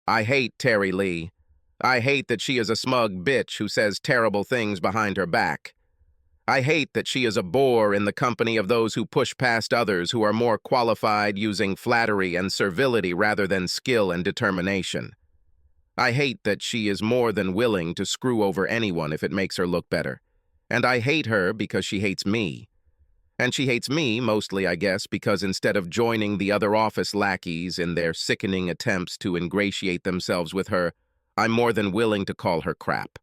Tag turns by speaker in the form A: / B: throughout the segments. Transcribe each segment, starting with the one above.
A: I hate Terry Lee. I hate that she is a smug bitch who says terrible things behind her back. I hate that she is a bore in the company of those who push past others who are more qualified using flattery and servility rather than skill and determination. I hate that she is more than willing to screw over anyone if it makes her look better. And I hate her because she hates me. And she hates me mostly, I guess, because instead of joining the other office lackeys in their sickening attempts to ingratiate themselves with her, I'm more than willing to call her crap.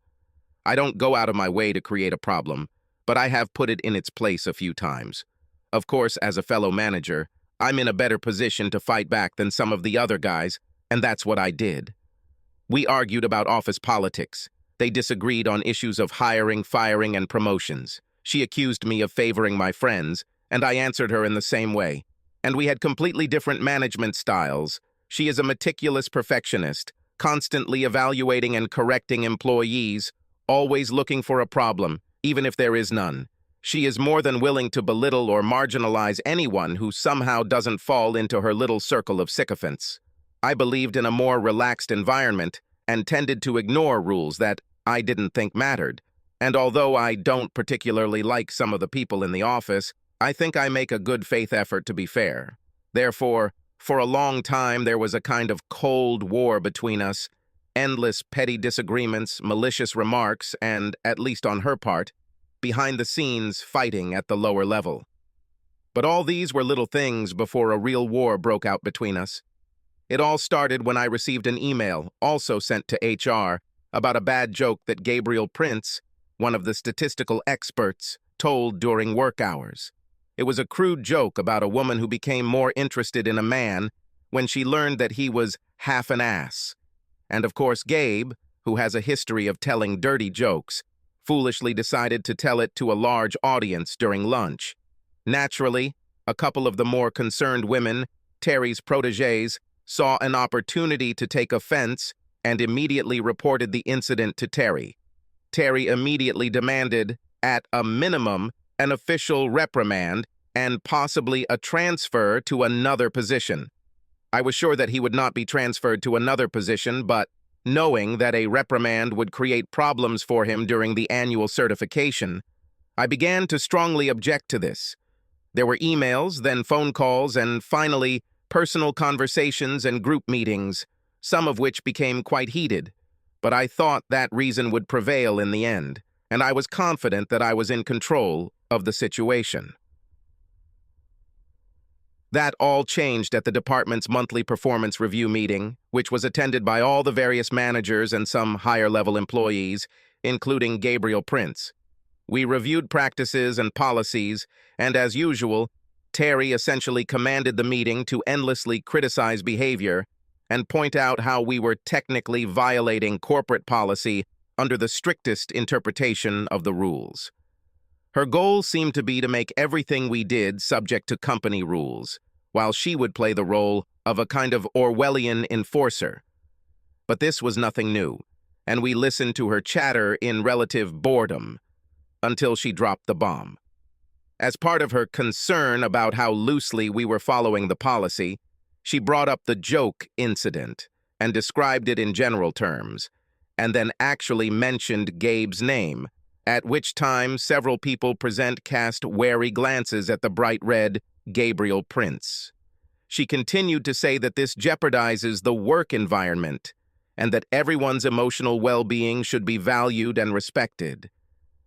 A: I don't go out of my way to create a problem, but I have put it in its place a few times. Of course, as a fellow manager, I'm in a better position to fight back than some of the other guys, and that's what I did. We argued about office politics. They disagreed on issues of hiring, firing, and promotions. She accused me of favoring my friends, and I answered her in the same way. And we had completely different management styles. She is a meticulous perfectionist, constantly evaluating and correcting employees, always looking for a problem, even if there is none. She is more than willing to belittle or marginalize anyone who somehow doesn't fall into her little circle of sycophants. I believed in a more relaxed environment and tended to ignore rules that I didn't think mattered. And although I don't particularly like some of the people in the office, I think I make a good faith effort to be fair. Therefore, for a long time there was a kind of cold war between us, endless petty disagreements, malicious remarks, and, at least on her part, behind the scenes fighting at the lower level. But all these were little things before a real war broke out between us. It all started when I received an email, also sent to HR, about a bad joke that Gabriel Prince, one of the statistical experts, told during work hours. It was a crude joke about a woman who became more interested in a man when she learned that he was half an ass. And of course Gabe, who has a history of telling dirty jokes, foolishly decided to tell it to a large audience during lunch. Naturally, a couple of the more concerned women, Terry's protégés, saw an opportunity to take offense and immediately reported the incident to Terry. Terry immediately demanded, at a minimum, an official reprimand and possibly a transfer to another position. I was sure that he would not be transferred to another position, but knowing that a reprimand would create problems for him during the annual certification, I began to strongly object to this. There were emails, then phone calls, and finally, personal conversations and group meetings, some of which became quite heated. But I thought that reason would prevail in the end, and I was confident that I was in control of the situation. That all changed at the department's monthly performance review meeting, which was attended by all the various managers and some higher-level employees, including Gabriel Prince. We reviewed practices and policies, and as usual, Terry essentially commanded the meeting to endlessly criticize behavior and point out how we were technically violating corporate policy under the strictest interpretation of the rules. Her goal seemed to be to make everything we did subject to company rules, while she would play the role of a kind of Orwellian enforcer. But this was nothing new, and we listened to her chatter in relative boredom until she dropped the bomb. As part of her concern about how loosely we were following the policy, she brought up the joke incident and described it in general terms, and then actually mentioned Gabe's name, at which time several people present cast wary glances at the bright red Gabriel Prince. She continued to say that this jeopardizes the work environment and that everyone's emotional well-being should be valued and respected.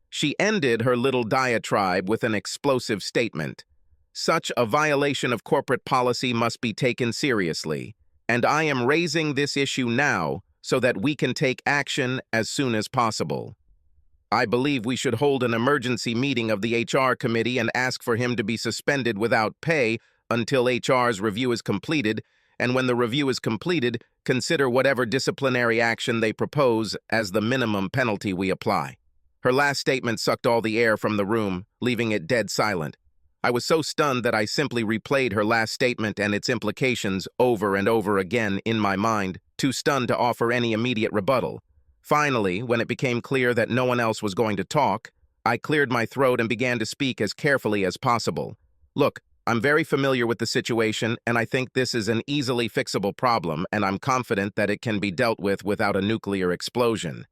A: She ended her little diatribe with an explosive statement. Such a violation of corporate policy must be taken seriously, and I am raising this issue now so that we can take action as soon as possible. I believe we should hold an emergency meeting of the HR committee and ask for him to be suspended without pay until HR's review is completed, and when the review is completed, consider whatever disciplinary action they propose as the minimum penalty we apply. Her last statement sucked all the air from the room, leaving it dead silent. I was so stunned that I simply replayed her last statement and its implications over and over again in my mind, too stunned to offer any immediate rebuttal. Finally, when it became clear that no one else was going to talk, I cleared my throat and began to speak as carefully as possible. Look, I'm very familiar with the situation, and I think this is an easily fixable problem, and I'm confident that it can be dealt with without a nuclear explosion.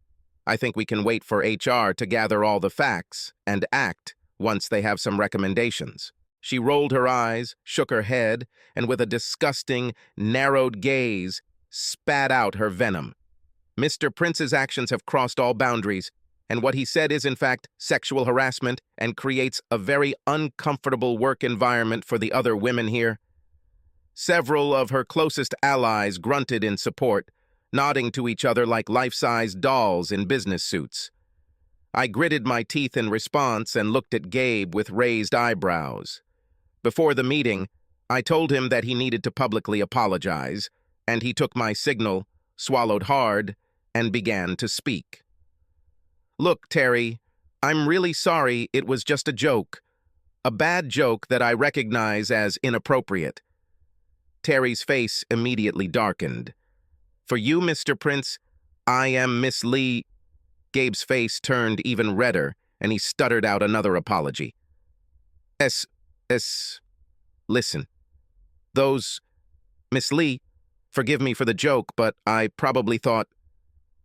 A: I think we can wait for HR to gather all the facts and act once they have some recommendations. She rolled her eyes, shook her head, and with a disgusting, narrowed gaze, spat out her venom. Mr. Prince's actions have crossed all boundaries, and what he said is, in fact, sexual harassment and creates a very uncomfortable work environment for the other women here. Several of her closest allies grunted in support, nodding to each other like life-size dolls in business suits. I gritted my teeth in response and looked at Gabe with raised eyebrows. Before the meeting, I told him that he needed to publicly apologize, and he took my signal, swallowed hard, and began to speak. Look, Terry, I'm really sorry, it was just a joke. A bad joke that I recognize as inappropriate. Terry's face immediately darkened. For you, Mr. Prince, I am Miss Lee. Gabe's face turned even redder, and he stuttered out another apology. Listen. Miss Lee, forgive me for the joke, but I probably thought...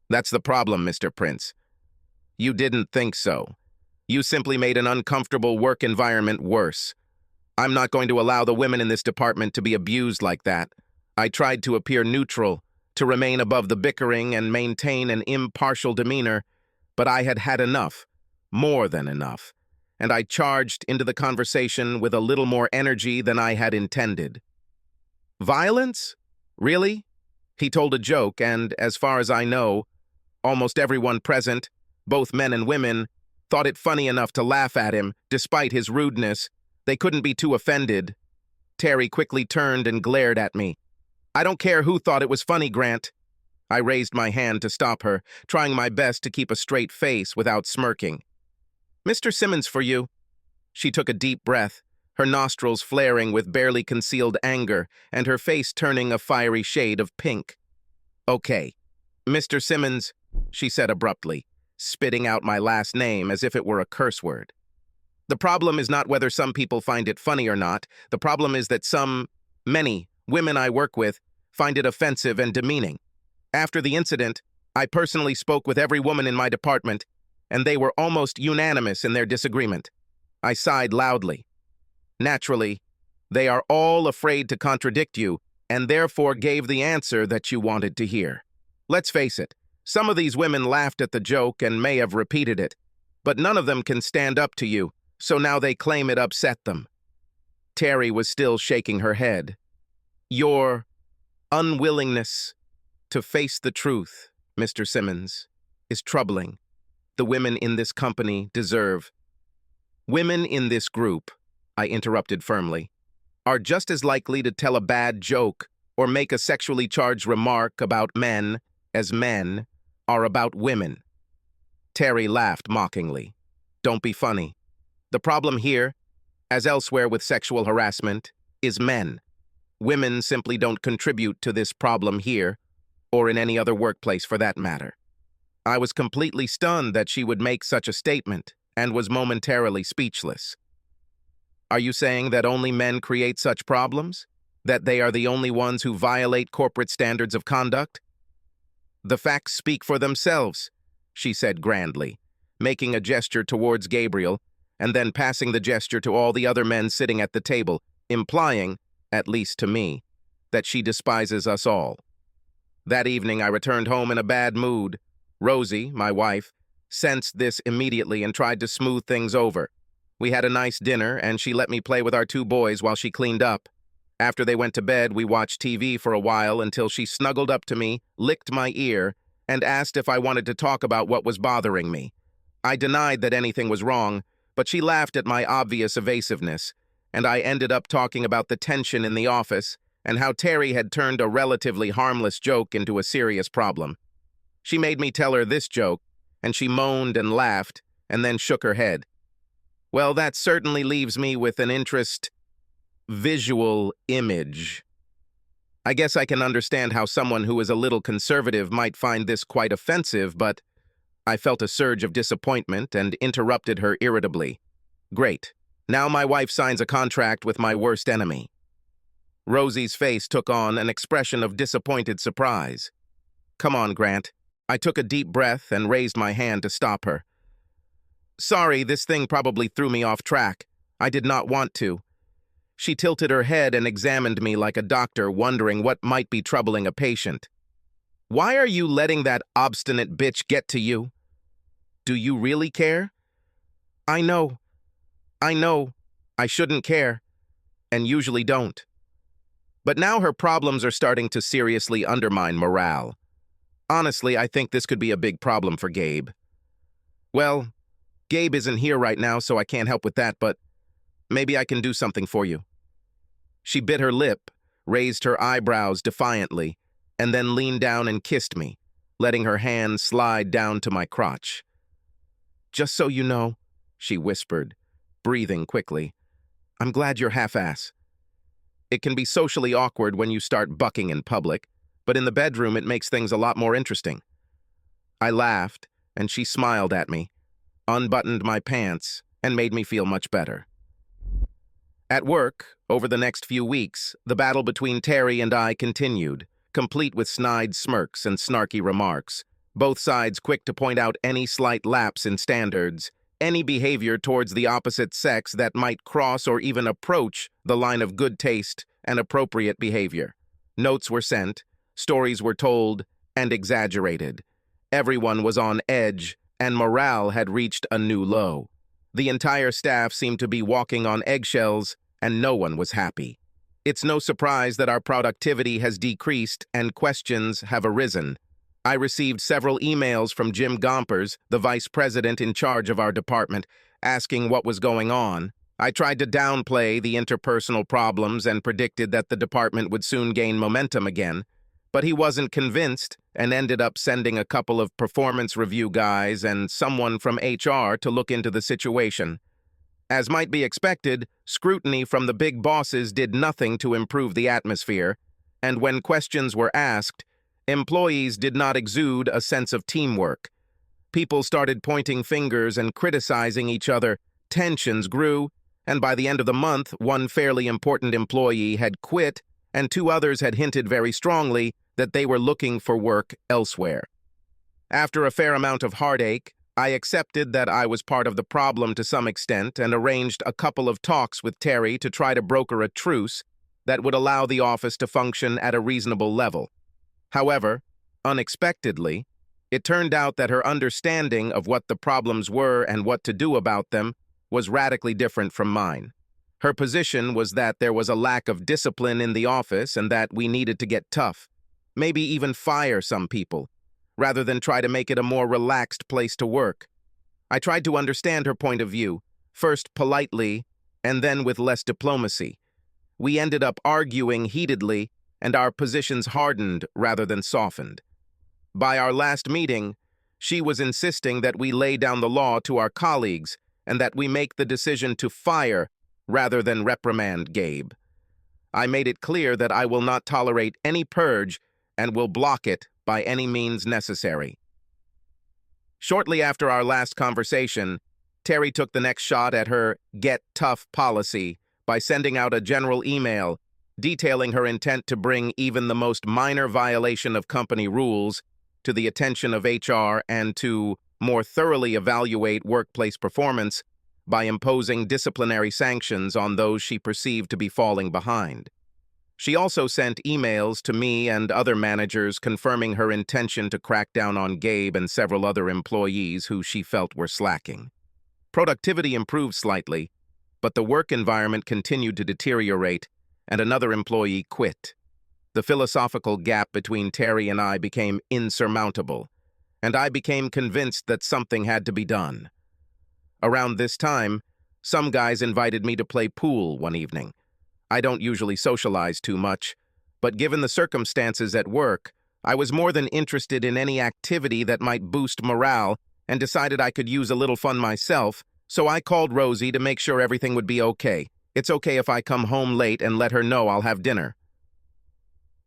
A: That's the problem, Mr. Prince. You didn't think so. You simply made an uncomfortable work environment worse. I'm not going to allow the women in this department to be abused like that. I tried to appear neutral, to remain above the bickering and maintain an impartial demeanor, but I had had enough, more than enough, and I charged into the conversation with a little more energy than I had intended. Violence? Really? He told a joke, and as far as I know, almost everyone present, both men and women, thought it funny enough to laugh at him, despite his rudeness. They couldn't be too offended. Terry quickly turned and glared at me. I don't care who thought it was funny, Grant. I raised my hand to stop her, trying my best to keep a straight face without smirking. Mr. Simmons for you. She took a deep breath, her nostrils flaring with barely concealed anger, and her face turning a fiery shade of pink. Okay, Mr. Simmons, she said abruptly, spitting out my last name as if it were a curse word. The problem is not whether some people find it funny or not. The problem is that many women I work with find it offensive and demeaning. After the incident, I personally spoke with every woman in my department, and they were almost unanimous in their disagreement. I sighed loudly. Naturally, they are all afraid to contradict you, and therefore gave the answer that you wanted to hear. Let's face it, some of these women laughed at the joke and may have repeated it, but none of them can stand up to you, so now they claim it upset them. Terry was still shaking her head. Your unwillingness to face the truth, Mr. Simmons, is troubling. The women in this company deserve. Women in this group, I interrupted firmly, are just as likely to tell a bad joke or make a sexually charged remark about men as men are about women. Terry laughed mockingly. Don't be funny. The problem here, as elsewhere with sexual harassment, is men. Women simply don't contribute to this problem here, or in any other workplace for that matter. I was completely stunned that she would make such a statement, and was momentarily speechless. Are you saying that only men create such problems? That they are the only ones who violate corporate standards of conduct? The facts speak for themselves, she said grandly, making a gesture towards Gabriel, and then passing the gesture to all the other men sitting at the table, implying, at least to me, that she despises us all. That evening I returned home in a bad mood. Rosie, my wife, sensed this immediately and tried to smooth things over. We had a nice dinner, and she let me play with our 2 boys while she cleaned up. After they went to bed, we watched TV for a while until she snuggled up to me, licked my ear, and asked if I wanted to talk about what was bothering me. I denied that anything was wrong, but she laughed at my obvious evasiveness, and I ended up talking about the tension in the office and how Terry had turned a relatively harmless joke into a serious problem. She made me tell her this joke, and she moaned and laughed, and then shook her head. Well, that certainly leaves me with an visual image. I guess I can understand how someone who is a little conservative might find this quite offensive, but I felt a surge of disappointment and interrupted her irritably. Great. Now my wife signs a contract with my worst enemy. Rosie's face took on an expression of disappointed surprise. Come on, Grant. I took a deep breath and raised my hand to stop her. Sorry, this thing probably threw me off track. I did not want to. She tilted her head and examined me like a doctor wondering what might be troubling a patient. Why are you letting that obstinate bitch get to you? Do you really care? I know. I shouldn't care, and usually don't. But now her problems are starting to seriously undermine morale. Honestly, I think this could be a big problem for Gabe. Well, Gabe isn't here right now, so I can't help with that, but maybe I can do something for you. She bit her lip, raised her eyebrows defiantly, and then leaned down and kissed me, letting her hand slide down to my crotch. Just so you know, she whispered, breathing quickly, I'm glad you're half-ass. It can be socially awkward when you start bucking in public, but in the bedroom it makes things a lot more interesting. I laughed, and she smiled at me, unbuttoned my pants, and made me feel much better. At work, over the next few weeks, the battle between Terry and I continued, complete with snide smirks and snarky remarks, both sides quick to point out any slight lapse in standards, any behavior towards the opposite sex that might cross or even approach the line of good taste and appropriate behavior. Notes were sent, stories were told, and exaggerated. Everyone was on edge, and morale had reached a new low. The entire staff seemed to be walking on eggshells, and no one was happy. It's no surprise that our productivity has decreased and questions have arisen. I received several emails from Jim Gompers, the vice president in charge of our department, asking what was going on. I tried to downplay the interpersonal problems and predicted that the department would soon gain momentum again, but he wasn't convinced and ended up sending a couple of performance review guys and someone from HR to look into the situation. As might be expected, scrutiny from the big bosses did nothing to improve the atmosphere, and when questions were asked, employees did not exude a sense of teamwork. People started pointing fingers and criticizing each other, tensions grew, and by the end of the month, one fairly important employee had quit, and two others had hinted very strongly that they were looking for work elsewhere. After a fair amount of heartache, I accepted that I was part of the problem to some extent and arranged a couple of talks with Terry to try to broker a truce that would allow the office to function at a reasonable level. However, unexpectedly, it turned out that her understanding of what the problems were and what to do about them was radically different from mine. Her position was that there was a lack of discipline in the office and that we needed to get tough, maybe even fire some people, rather than try to make it a more relaxed place to work. I tried to understand her point of view, first politely and then with less diplomacy. We ended up arguing heatedly, and our positions hardened rather than softened. By our last meeting, she was insisting that we lay down the law to our colleagues and that we make the decision to fire rather than reprimand Gabe. I made it clear that I will not tolerate any purge and will block it by any means necessary. Shortly after our last conversation, Terry took the next shot at her "get tough" policy by sending out a general email detailing her intent to bring even the most minor violation of company rules to the attention of HR and to more thoroughly evaluate workplace performance by imposing disciplinary sanctions on those she perceived to be falling behind. She also sent emails to me and other managers confirming her intention to crack down on Gabe and several other employees who she felt were slacking. Productivity improved slightly, but the work environment continued to deteriorate, and another employee quit. The philosophical gap between Terry and I became insurmountable, and I became convinced that something had to be done. Around this time, some guys invited me to play pool one evening. I don't usually socialize too much, but given the circumstances at work, I was more than interested in any activity that might boost morale and decided I could use a little fun myself, so I called Rosie to make sure everything would be okay. It's okay if I come home late and let her know I'll have dinner.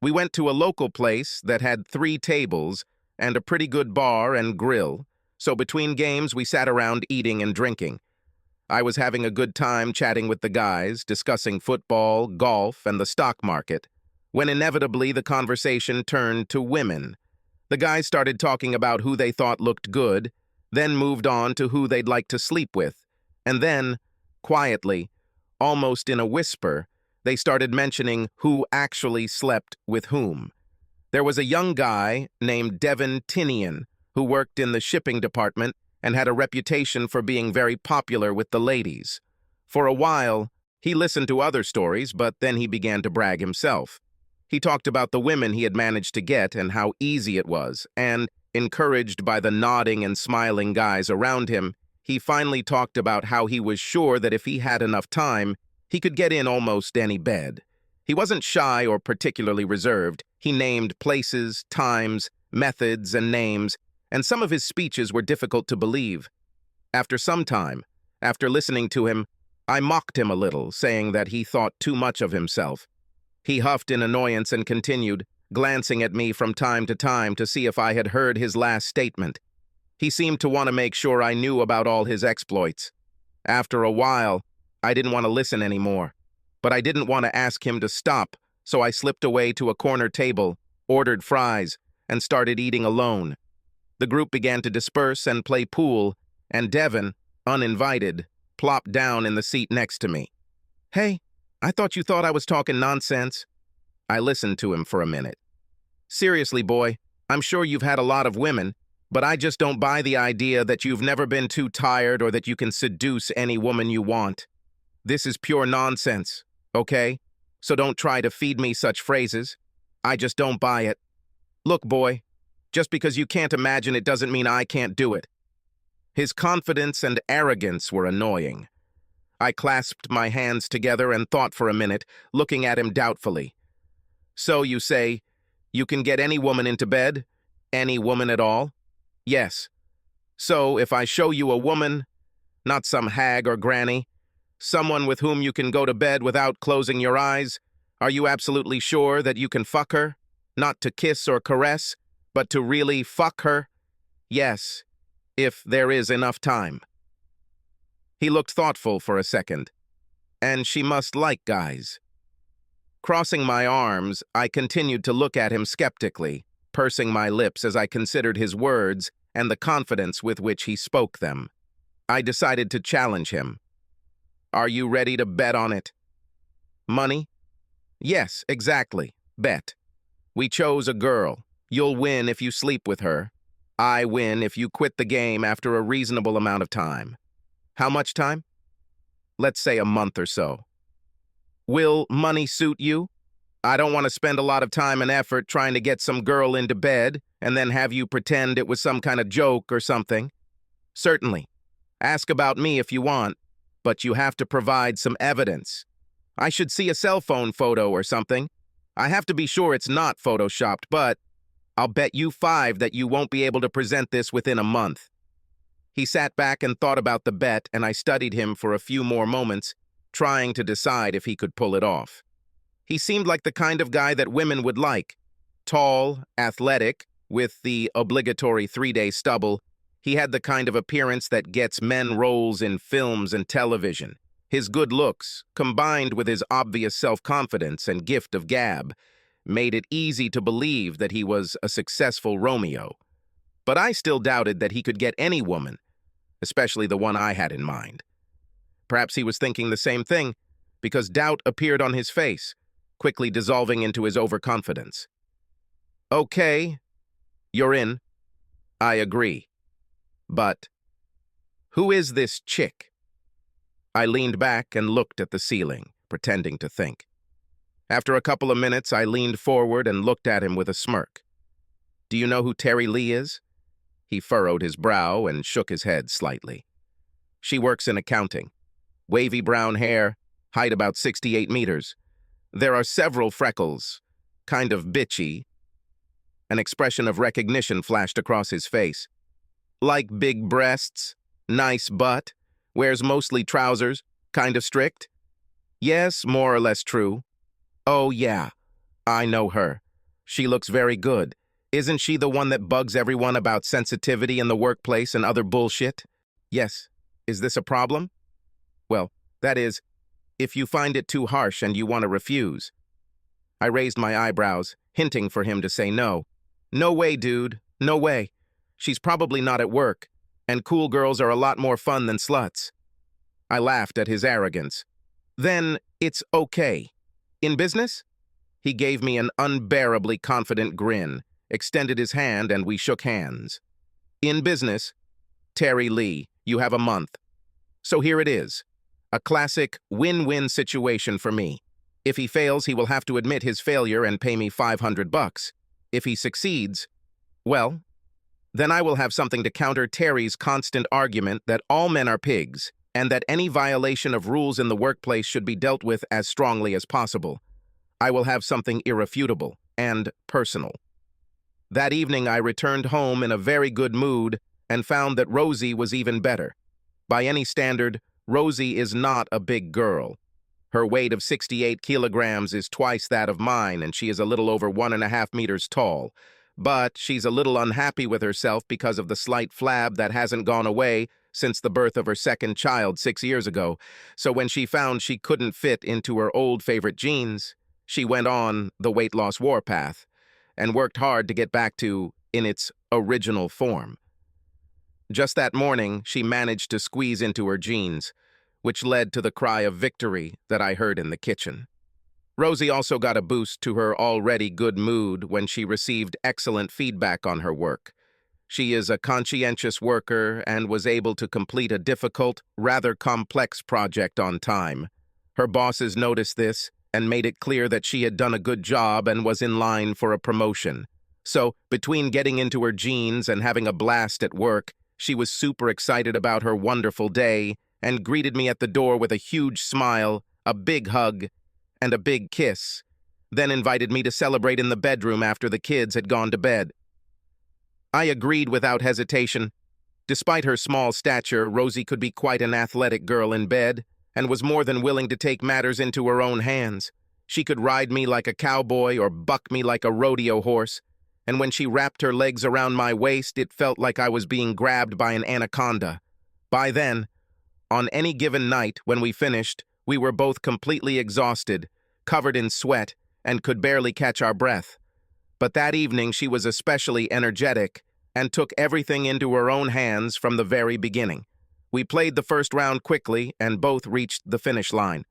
A: We went to a local place that had 3 tables and a pretty good bar and grill, so between games we sat around eating and drinking. I was having a good time chatting with the guys, discussing football, golf, and the stock market, when inevitably the conversation turned to women. The guys started talking about who they thought looked good, then moved on to who they'd like to sleep with, and then, quietly, almost in a whisper, they started mentioning who actually slept with whom. There was a young guy named Devon who worked in the shipping department and had a reputation for being very popular with the ladies. For a while, he listened to other stories, but then he began to brag himself. He talked about the women he had managed to get and how easy it was, and, encouraged by the nodding and smiling guys around him, he finally talked about how he was sure that if he had enough time, he could get in almost any bed. He wasn't shy or particularly reserved. He named places, times, methods, and names, and some of his speeches were difficult to believe. After some time, after listening to him, I mocked him a little, saying that he thought too much of himself. He huffed in annoyance and continued, glancing at me from time to time to see if I had heard his last statement. He seemed to want to make sure I knew about all his exploits. After a while, I didn't want to listen anymore, but I didn't want to ask him to stop, so I slipped away to a corner table, ordered fries, and started eating alone. The group began to disperse and play pool, and Devon, uninvited, plopped down in the seat next to me. "Hey, I thought I was talking nonsense." I listened to him for a minute. "Seriously, boy, I'm sure you've had a lot of women, but I just don't buy the idea that you've never been too tired or that you can seduce any woman you want. This is pure nonsense, okay? So don't try to feed me such phrases. I just don't buy it. Look, boy, just because you can't imagine it doesn't mean I can't do it." His confidence and arrogance were annoying. I clasped my hands together and thought for a minute, looking at him doubtfully. "So you say, you can get any woman into bed? Any woman at all?" "Yes. So if I show you a woman, not some hag or granny, someone with whom you can go to bed without closing your eyes, are you absolutely sure that you can fuck her? Not to kiss or caress, but to really fuck her?" "Yes, if there is enough time." He looked thoughtful for a second. "And she must like guys." Crossing my arms, I continued to look at him skeptically, pursing my lips as I considered his words and the confidence with which he spoke them. I decided to challenge him. "Are you ready to bet on it?" "Money?" "Yes, exactly. Bet. We chose a girl. You'll win if you sleep with her. I win if you quit the game after a reasonable amount of time." "How much time?" "Let's say a month or so." "Will money suit you? I don't want to spend a lot of time and effort trying to get some girl into bed and then have you pretend it was some kind of joke or something." "Certainly. Ask about me if you want, but you have to provide some evidence. I should see a cell phone photo or something. I have to be sure it's not photoshopped, but I'll bet you 5 that you won't be able to present this within a month." He sat back and thought about the bet, and I studied him for a few more moments, trying to decide if he could pull it off. He seemed like the kind of guy that women would like. Tall, athletic, with the obligatory 3-day stubble, he had the kind of appearance that gets men roles in films and television. His good looks, combined with his obvious self-confidence and gift of gab, made it easy to believe that he was a successful Romeo. But I still doubted that he could get any woman, especially the one I had in mind. Perhaps he was thinking the same thing, because doubt appeared on his face, quickly dissolving into his overconfidence. "Okay, you're in. I agree. But who is this chick?" I leaned back and looked at the ceiling, pretending to think. After a couple of minutes, I leaned forward and looked at him with a smirk. "Do you know who Terry Lee is?" He furrowed his brow and shook his head slightly. "She works in accounting. Wavy brown hair, height about 68 meters. There are several freckles, kind of bitchy." An expression of recognition flashed across his face. "Like big breasts, nice butt, wears mostly trousers, kind of strict?" "Yes, more or less true." "Oh, yeah, I know her. She looks very good. Isn't she the one that bugs everyone about sensitivity in the workplace and other bullshit?" "Yes. Is this a problem?" That is, if you find it too harsh and you want to refuse. I raised my eyebrows, hinting for him to say no. No way, dude. No way. She's probably not at work, and cool girls are a lot more fun than sluts. I laughed at his arrogance. Then it's okay. In business? He gave me an unbearably confident grin, extended his hand, and we shook hands. In business? Terry Lee, you have a month. So here it is. A classic win-win situation for me. If he fails, he will have to admit his failure and pay me $500. If he succeeds, well, then I will have something to counter Terry's constant argument that all men are pigs and that any violation of rules in the workplace should be dealt with as strongly as possible. I will have something irrefutable and personal. That evening, I returned home in a very good mood and found that Rosie was even better. By any standard, Rosie is not a big girl. Her weight of 68 kilograms is twice that of mine, and she is a little over 1.5 meters tall. But she's a little unhappy with herself because of the slight flab that hasn't gone away since the birth of her second child 6 years ago. So when she found she couldn't fit into her old favorite jeans, she went on the weight loss warpath and worked hard to get back to in its original form. Just that morning, she managed to squeeze into her jeans, which led to the cry of victory that I heard in the kitchen. Rosie also got a boost to her already good mood when she received excellent feedback on her work. She is a conscientious worker and was able to complete a difficult, rather complex project on time. Her bosses noticed this and made it clear that she had done a good job and was in line for a promotion. So, between getting into her jeans and having a blast at work, she was super excited about her wonderful day and greeted me at the door with a huge smile, a big hug, and a big kiss, then invited me to celebrate in the bedroom after the kids had gone to bed. I agreed without hesitation. Despite her small stature, Rosie could be quite an athletic girl in bed and was more than willing to take matters into her own hands. She could ride me like a cowboy or buck me like a rodeo horse, and when she wrapped her legs around my waist, it felt like I was being grabbed by an anaconda. By then, on any given night when we finished, we were both completely exhausted, covered in sweat, and could barely catch our breath. But that evening she was especially energetic and took everything into her own hands from the very beginning. We played the first round quickly and both reached the finish line.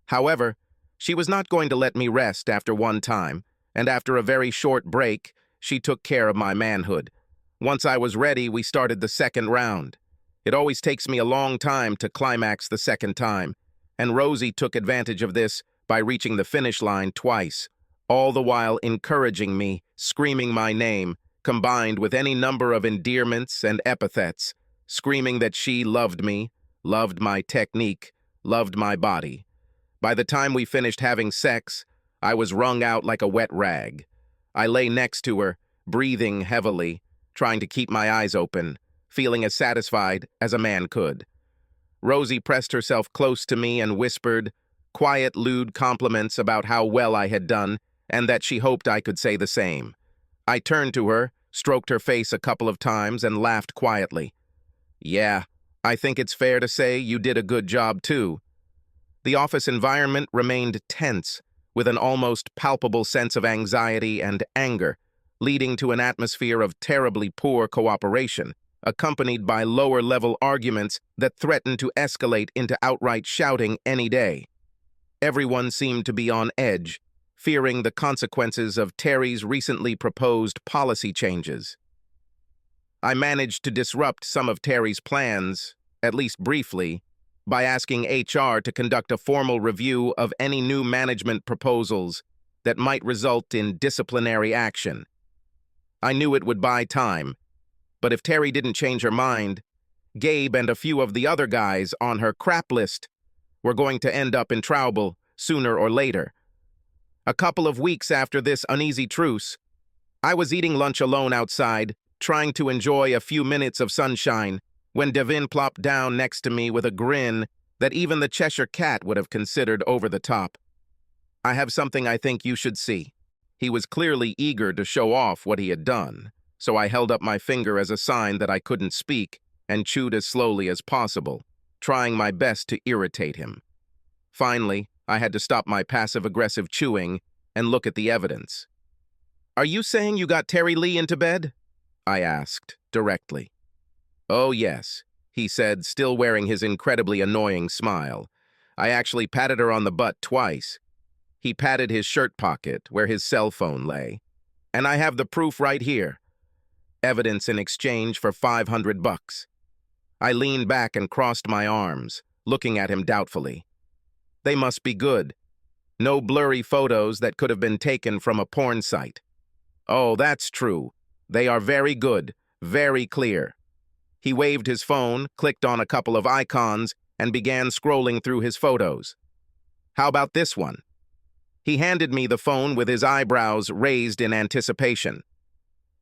A: However, she was not going to let me rest after one time, and after a very short break, she took care of my manhood. Once I was ready, we started the second round. It always takes me a long time to climax the second time, and Rosie took advantage of this by reaching the finish line twice, all the while encouraging me, screaming my name, combined with any number of endearments and epithets, screaming that she loved me, loved my technique, loved my body. By the time we finished having sex, I was wrung out like a wet rag. I lay next to her, breathing heavily, trying to keep my eyes open, feeling as satisfied as a man could. Rosie pressed herself close to me and whispered quiet, lewd compliments about how well I had done and that she hoped I could say the same. I turned to her, stroked her face a couple of times, and laughed quietly. Yeah, I think it's fair to say you did a good job too. The office environment remained tense, with an almost palpable sense of anxiety and anger, leading to an atmosphere of terribly poor cooperation, accompanied by lower-level arguments that threatened to escalate into outright shouting any day. Everyone seemed to be on edge, fearing the consequences of Terry's recently proposed policy changes. I managed to disrupt some of Terry's plans, at least briefly, by asking HR to conduct a formal review of any new management proposals that might result in disciplinary action. I knew it would buy time, but if Terry didn't change her mind, Gabe and a few of the other guys on her crap list were going to end up in trouble sooner or later. A couple of weeks after this uneasy truce, I was eating lunch alone outside, trying to enjoy a few minutes of sunshine, when Devon plopped down next to me with a grin that even the Cheshire Cat would have considered over the top. I have something I think you should see. He was clearly eager to show off what he had done, so I held up my finger as a sign that I couldn't speak and chewed as slowly as possible, trying my best to irritate him. Finally, I had to stop my passive-aggressive chewing and look at the evidence. "Are you saying you got Terry Lee into bed?" I asked, directly. "Oh, yes," he said, still wearing his incredibly annoying smile. "I actually patted her on the butt twice." He patted his shirt pocket, where his cell phone lay. "And I have the proof right here. Evidence in exchange for $500. I leaned back and crossed my arms, looking at him doubtfully. They must be good. No blurry photos that could have been taken from a porn site. "Oh, that's true. They are very good, very clear." He waved his phone, clicked on a couple of icons, and began scrolling through his photos. "How about this one?" He handed me the phone with his eyebrows raised in anticipation.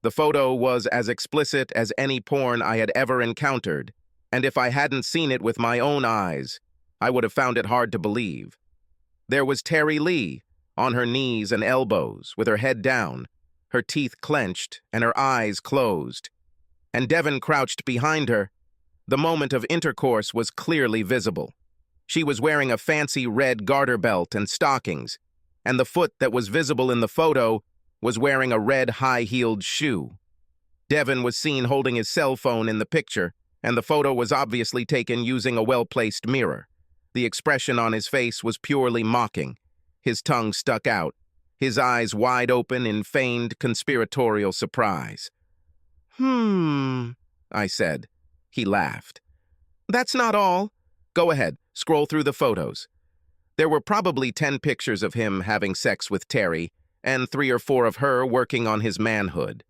A: The photo was as explicit as any porn I had ever encountered, and if I hadn't seen it with my own eyes, I would have found it hard to believe. There was Terry Lee, on her knees and elbows, with her head down, her teeth clenched and her eyes closed. And Devon crouched behind her. The moment of intercourse was clearly visible. She was wearing a fancy red garter belt and stockings, and the foot that was visible in the photo was wearing a red high-heeled shoe. Devon was seen holding his cell phone in the picture, and the photo was obviously taken using a well-placed mirror. The expression on his face was purely mocking. His tongue stuck out, his eyes wide open in feigned conspiratorial surprise. I said. He laughed. "That's not all. Go ahead, scroll through the photos." There were probably 10 pictures of him having sex with Terry, and 3 or 4 of her working on his manhood.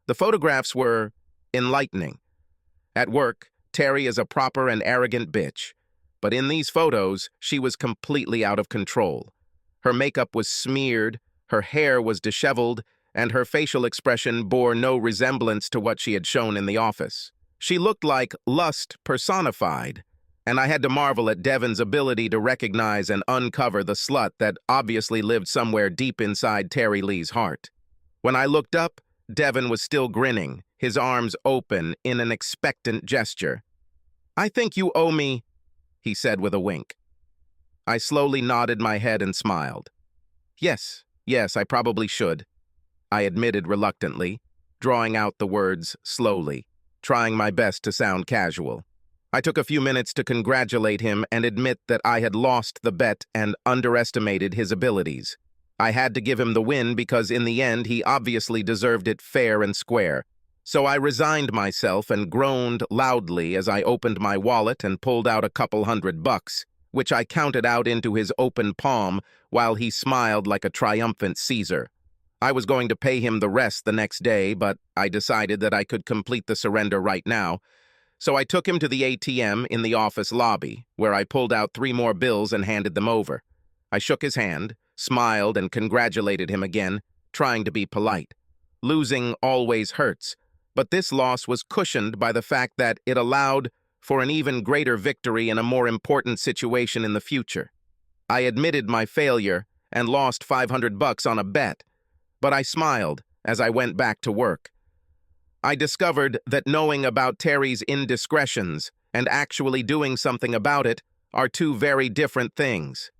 A: The photographs were enlightening. At work, Terry is a proper and arrogant bitch, but in these photos, she was completely out of control. Her makeup was smeared, her hair was disheveled, and her facial expression bore no resemblance to what she had shown in the office. She looked like lust personified, and I had to marvel at Devon's ability to recognize and uncover the slut that obviously lived somewhere deep inside Terry Lee's heart. When I looked up, Devon was still grinning, his arms open in an expectant gesture. "I think you owe me," he said with a wink. I slowly nodded my head and smiled. Yes, I probably should," I admitted reluctantly, drawing out the words slowly, trying my best to sound casual. I took a few minutes to congratulate him and admit that I had lost the bet and underestimated his abilities. I had to give him the win because in the end he obviously deserved it fair and square. So I resigned myself and groaned loudly as I opened my wallet and pulled out a couple $100, which I counted out into his open palm while he smiled like a triumphant Caesar. I was going to pay him the rest the next day, but I decided that I could complete the surrender right now. So I took him to the ATM in the office lobby, where I pulled out 3 more bills and handed them over. I shook his hand, smiled, and congratulated him again, trying to be polite. Losing always hurts, but this loss was cushioned by the fact that it allowed for an even greater victory in a more important situation in the future. I admitted my failure and lost $500 on a bet, but I smiled as I went back to work. I discovered that knowing about Terry's indiscretions and actually doing something about it are 2 very different things.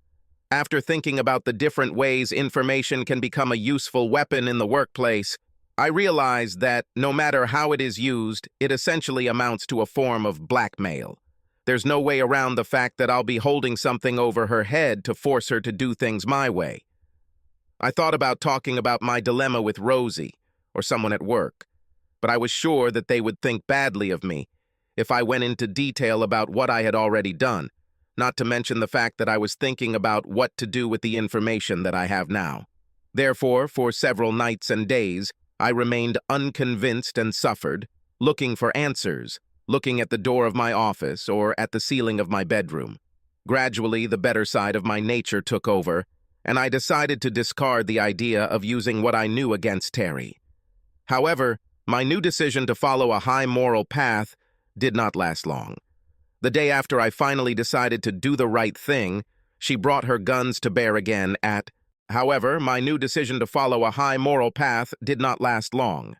A: After thinking about the different ways information can become a useful weapon in the workplace, I realized that no matter how it is used, it essentially amounts to a form of blackmail. There's no way around the fact that I'll be holding something over her head to force her to do things my way. I thought about talking about my dilemma with Rosie or someone at work, but I was sure that they would think badly of me if I went into detail about what I had already done, not to mention the fact that I was thinking about what to do with the information that I have now. Therefore, for several nights and days, I remained unconvinced and suffered, looking for answers, looking at the door of my office or at the ceiling of my bedroom. Gradually, the better side of my nature took over, and I decided to discard the idea of using what I knew against Terry. However, my new decision to follow a high moral path did not last long. The day after I finally decided to do the right thing, she brought her guns to bear again However, my new decision to follow a high moral path did not last long.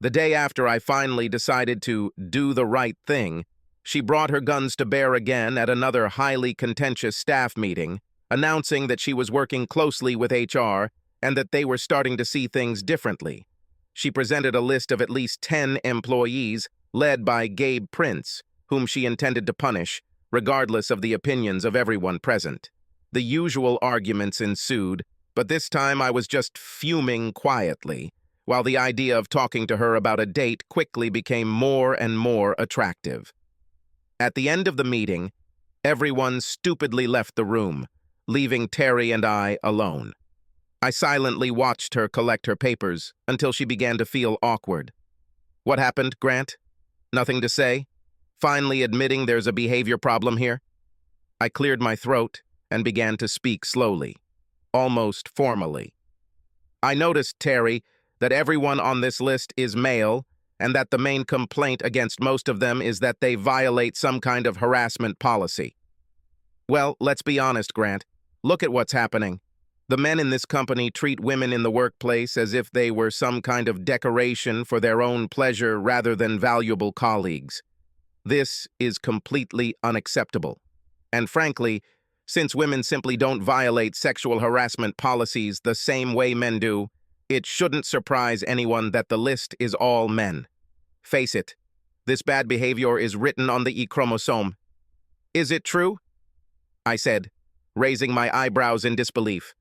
A: The day after I finally decided to do the right thing, she brought her guns to bear again at another highly contentious staff meeting, announcing that she was working closely with HR and that they were starting to see things differently. She presented a list of at least 10 employees led by Gabe Prince, whom she intended to punish, regardless of the opinions of everyone present. The usual arguments ensued, but this time I was just fuming quietly, while the idea of talking to her about a date quickly became more and more attractive. At the end of the meeting, everyone stupidly left the room, leaving Terry and I alone. I silently watched her collect her papers until she began to feel awkward. "What happened, Grant? Nothing to say? Finally admitting there's a behavior problem here?" I cleared my throat and began to speak slowly, almost formally. "I noticed, Terry, that everyone on this list is male, and that the main complaint against most of them is that they violate some kind of harassment policy." "Well, let's be honest, Grant. Look at what's happening. The men in this company treat women in the workplace as if they were some kind of decoration for their own pleasure rather than valuable colleagues. This is completely unacceptable. And frankly, since women simply don't violate sexual harassment policies the same way men do, it shouldn't surprise anyone that the list is all men. Face it, this bad behavior is written on the E chromosome. Is it true?" I said, raising my eyebrows in disbelief.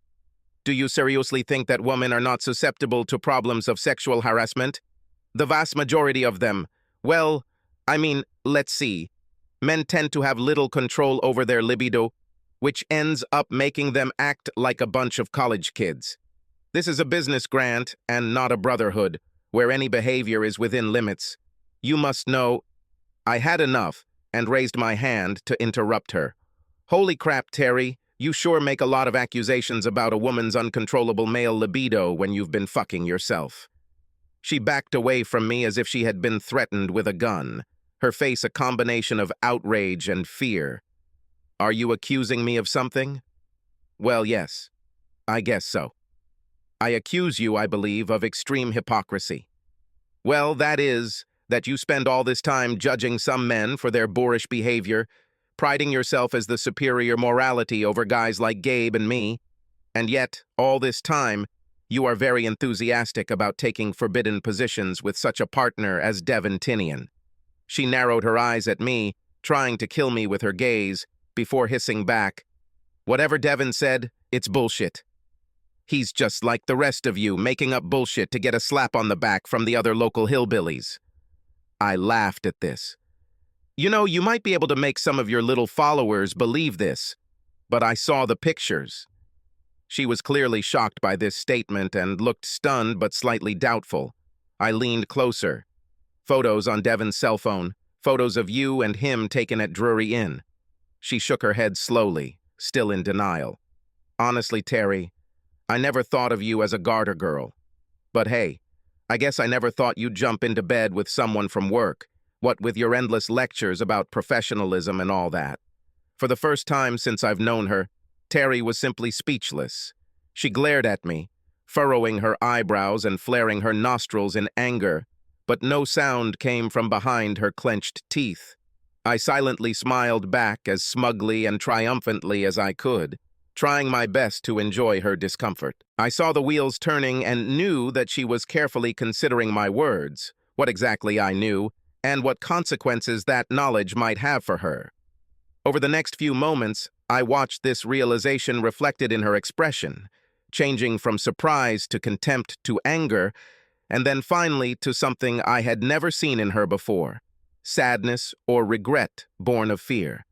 A: "Do you seriously think that women are not susceptible to problems of sexual harassment? The vast majority of them. Well, let's see. Men tend to have little control over their libido, which ends up making them act like a bunch of college kids. This is a business, Grant, and not a brotherhood, where any behavior is within limits. You must know—" I had enough and raised my hand to interrupt her. "Holy crap, Terry. You sure make a lot of accusations about a woman's uncontrollable male libido when you've been fucking yourself." She backed away from me as if she had been threatened with a gun, her face a combination of outrage and fear. "Are you accusing me of something?" "Well, yes. I guess so. I accuse you, I believe, of extreme hypocrisy." "Well, that is, that you spend all this time judging some men for their boorish behavior, priding yourself as the superior morality over guys like Gabe and me, and yet, all this time, you are very enthusiastic about taking forbidden positions with such a partner as Devon Tinian." She narrowed her eyes at me, trying to kill me with her gaze, before hissing back, "Whatever Devon said, it's bullshit. He's just like the rest of you, making up bullshit to get a slap on the back from the other local hillbillies." I laughed at this. "You know, you might be able to make some of your little followers believe this, but I saw the pictures." She was clearly shocked by this statement and looked stunned but slightly doubtful. I leaned closer. "Photos on Devon's cell phone, photos of you and him taken at Drury Inn." She shook her head slowly, still in denial. "Honestly, Terry, I never thought of you as a garter girl. But hey, I guess I never thought you'd jump into bed with someone from work, what with your endless lectures about professionalism and all that." For the first time since I've known her, Terry was simply speechless. She glared at me, furrowing her eyebrows and flaring her nostrils in anger, but no sound came from behind her clenched teeth. I silently smiled back as smugly and triumphantly as I could, trying my best to enjoy her discomfort. I saw the wheels turning and knew that she was carefully considering my words, what exactly I knew, and what consequences that knowledge might have for her. Over the next few moments, I watched this realization reflected in her expression, changing from surprise to contempt to anger, and then finally to something I had never seen in her before, sadness or regret born of fear.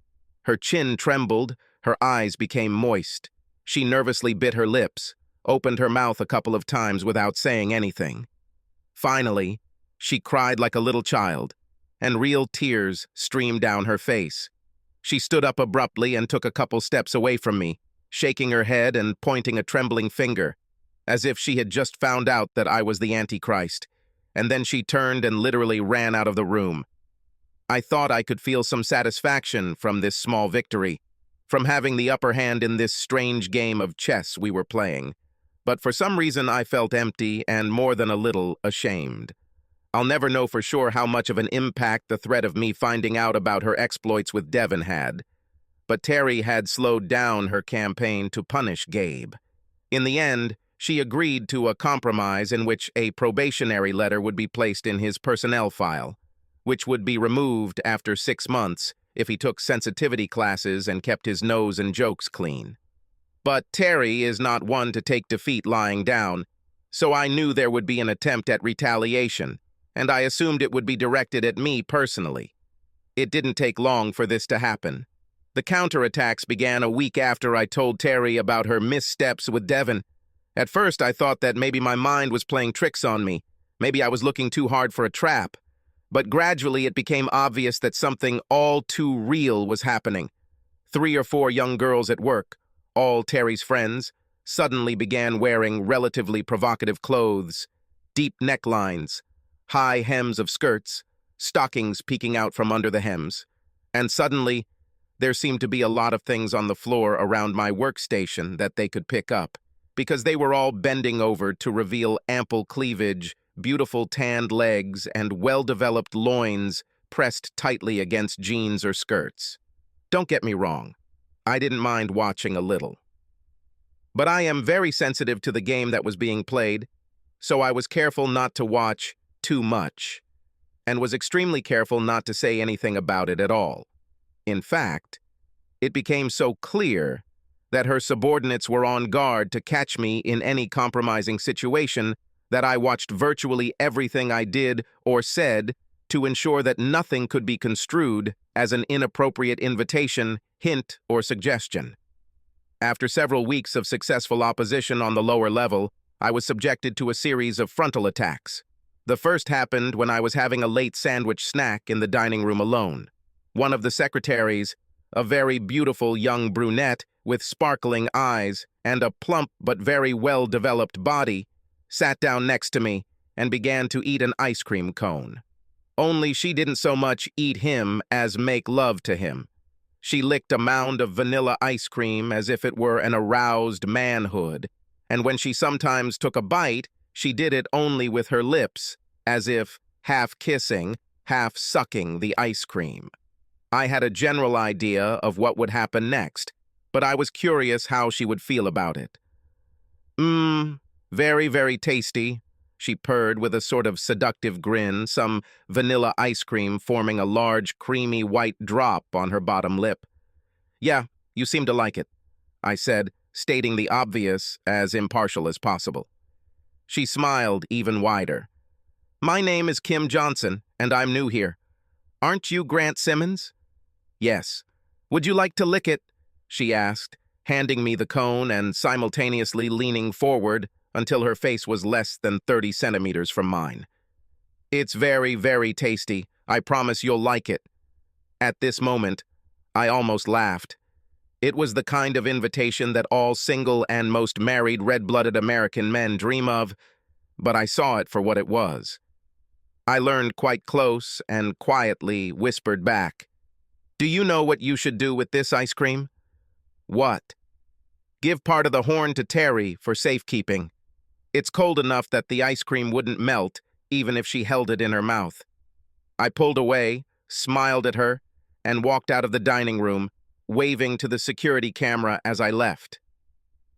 A: Her chin trembled, her eyes became moist. She nervously bit her lips, opened her mouth a couple of times without saying anything. Finally, she cried like a little child, and real tears streamed down her face. She stood up abruptly and took a couple steps away from me, shaking her head and pointing a trembling finger, as if she had just found out that I was the Antichrist, and then she turned and literally ran out of the room. I thought I could feel some satisfaction from this small victory, from having the upper hand in this strange game of chess we were playing, but for some reason I felt empty and more than a little ashamed. I'll never know for sure how much of an impact the threat of me finding out about her exploits with Devon had. but Terry had slowed down her campaign to punish Gabe. In the end, she agreed to a compromise in which a probationary letter would be placed in his personnel file, which would be removed after 6 months if he took sensitivity classes and kept his nose and jokes clean. But Terry is not one to take defeat lying down, so I knew there would be an attempt at retaliation, and I assumed it would be directed at me personally. It didn't take long for this to happen. The counterattacks began a week after I told Terry about her missteps with Devon. At first, I thought that maybe my mind was playing tricks on me. Maybe I was looking too hard for a trap. But gradually, it became obvious that something all too real was happening. 3 or 4 young girls at work, all Terry's friends, suddenly began wearing relatively provocative clothes, deep necklines, high hems of skirts, stockings peeking out from under the hems. And suddenly, there seemed to be a lot of things on the floor around my workstation that they could pick up, because they were all bending over to reveal ample cleavage, beautiful tanned legs, and well-developed loins pressed tightly against jeans or skirts. Don't get me wrong, I didn't mind watching a little. But I am very sensitive to the game that was being played, so I was careful not to watch too much, and was extremely careful not to say anything about it at all. In fact, it became so clear that her subordinates were on guard to catch me in any compromising situation that I watched virtually everything I did or said to ensure that nothing could be construed as an inappropriate invitation, hint, or suggestion. After several weeks of successful opposition on the lower level, I was subjected to a series of frontal attacks. The first happened when I was having a late sandwich snack in the dining room alone. One of the secretaries, a very beautiful young brunette with sparkling eyes and a plump but very well-developed body, sat down next to me and began to eat an ice cream cone. Only she didn't so much eat him as make love to him. She licked a mound of vanilla ice cream as if it were an aroused manhood, and when she sometimes took a bite, she did it only with her lips, as if half kissing, half sucking the ice cream. I had a general idea of what would happen next, but I was curious how she would feel about it. Very, very tasty, she purred with a sort of seductive grin, some vanilla ice cream forming a large, creamy white drop on her bottom lip. Yeah, you seem to like it, I said, stating the obvious as impartial as possible. She smiled even wider. My name is Kim Johnson, and I'm new here. Aren't you Grant Simmons? Yes. Would you like to lick it? She asked, handing me the cone and simultaneously leaning forward until her face was less than 30 centimeters from mine. It's very, very tasty. I promise you'll like it. At this moment, I almost laughed. It was the kind of invitation that all single and most married red-blooded American men dream of, but I saw it for what it was. I leaned quite close and quietly whispered back, Do you know what you should do with this ice cream? What? Give part of the horn to Terry for safekeeping. It's cold enough that the ice cream wouldn't melt, even if she held it in her mouth. I pulled away, smiled at her, and walked out of the dining room, waving to the security camera as I left.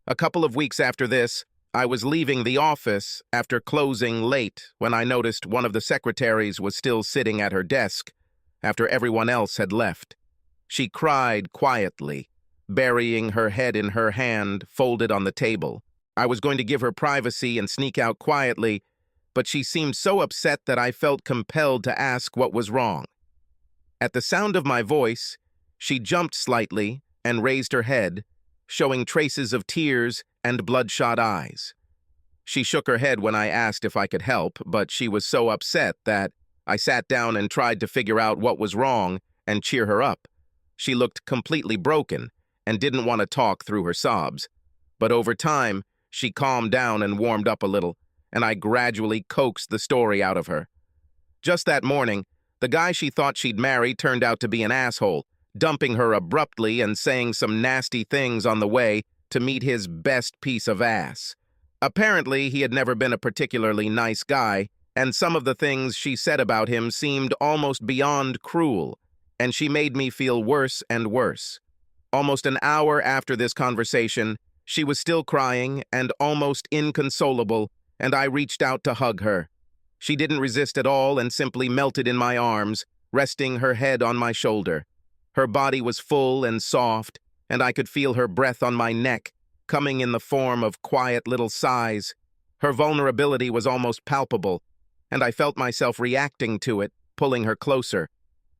A: A couple of weeks after this, I was leaving the office after closing late when I noticed one of the secretaries was still sitting at her desk after everyone else had left. She cried quietly, burying her head in her hand folded on the table. I was going to give her privacy and sneak out quietly, but she seemed so upset that I felt compelled to ask what was wrong. At the sound of my voice, she jumped slightly and raised her head, showing traces of tears and bloodshot eyes. She shook her head when I asked if I could help, but she was so upset that I sat down and tried to figure out what was wrong and cheer her up. She looked completely broken and didn't want to talk through her sobs. But over time, she calmed down and warmed up a little, and I gradually coaxed the story out of her. Just that morning, the guy she thought she'd marry turned out to be an asshole, dumping her abruptly and saying some nasty things on the way to meet his best piece of ass. Apparently, he had never been a particularly nice guy, and some of the things she said about him seemed almost beyond cruel, and she made me feel worse and worse. Almost an hour after this conversation, she was still crying and almost inconsolable, and I reached out to hug her. She didn't resist at all and simply melted in my arms, resting her head on my shoulder. Her body was full and soft, and I could feel her breath on my neck, coming in the form of quiet little sighs. Her vulnerability was almost palpable, and I felt myself reacting to it, pulling her closer.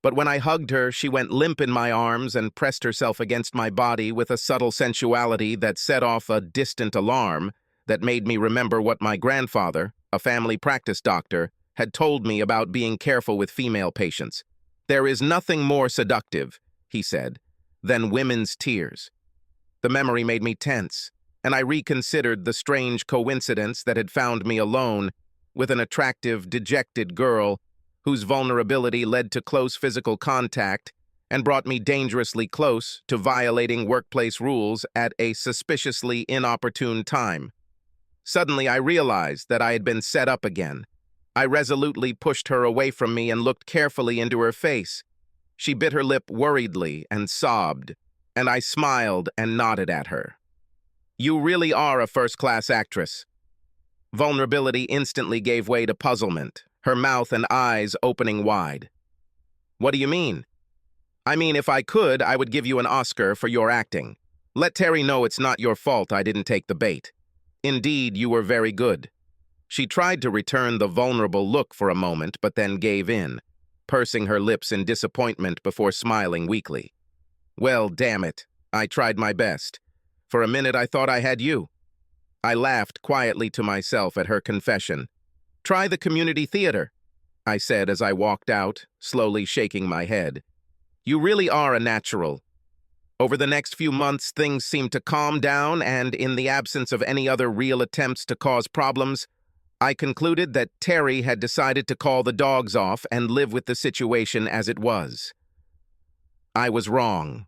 A: But when I hugged her, she went limp in my arms and pressed herself against my body with a subtle sensuality that set off a distant alarm that made me remember what my grandfather, a family practice doctor, had told me about being careful with female patients. "There is nothing more seductive," he said, "than women's tears." The memory made me tense, and I reconsidered the strange coincidence that had found me alone with an attractive, dejected girl whose vulnerability led to close physical contact and brought me dangerously close to violating workplace rules at a suspiciously inopportune time. Suddenly, I realized that I had been set up again. I resolutely pushed her away from me and looked carefully into her face. She bit her lip worriedly and sobbed, and I smiled and nodded at her. "You really are a first-class actress." Vulnerability instantly gave way to puzzlement, her mouth and eyes opening wide. "What do you mean?" "I mean, if I could, I would give you an Oscar for your acting. Let Terry know it's not your fault I didn't take the bait. Indeed, you were very good." She tried to return the vulnerable look for a moment, but then gave in, pursing her lips in disappointment before smiling weakly. "Well, damn it, I tried my best. For a minute I thought I had you." I laughed quietly to myself at her confession. "Try the community theater," I said as I walked out, slowly shaking my head. "You really are a natural." Over the next few months, things seemed to calm down, and in the absence of any other real attempts to cause problems, I concluded that Terry had decided to call the dogs off and live with the situation as it was. I was wrong.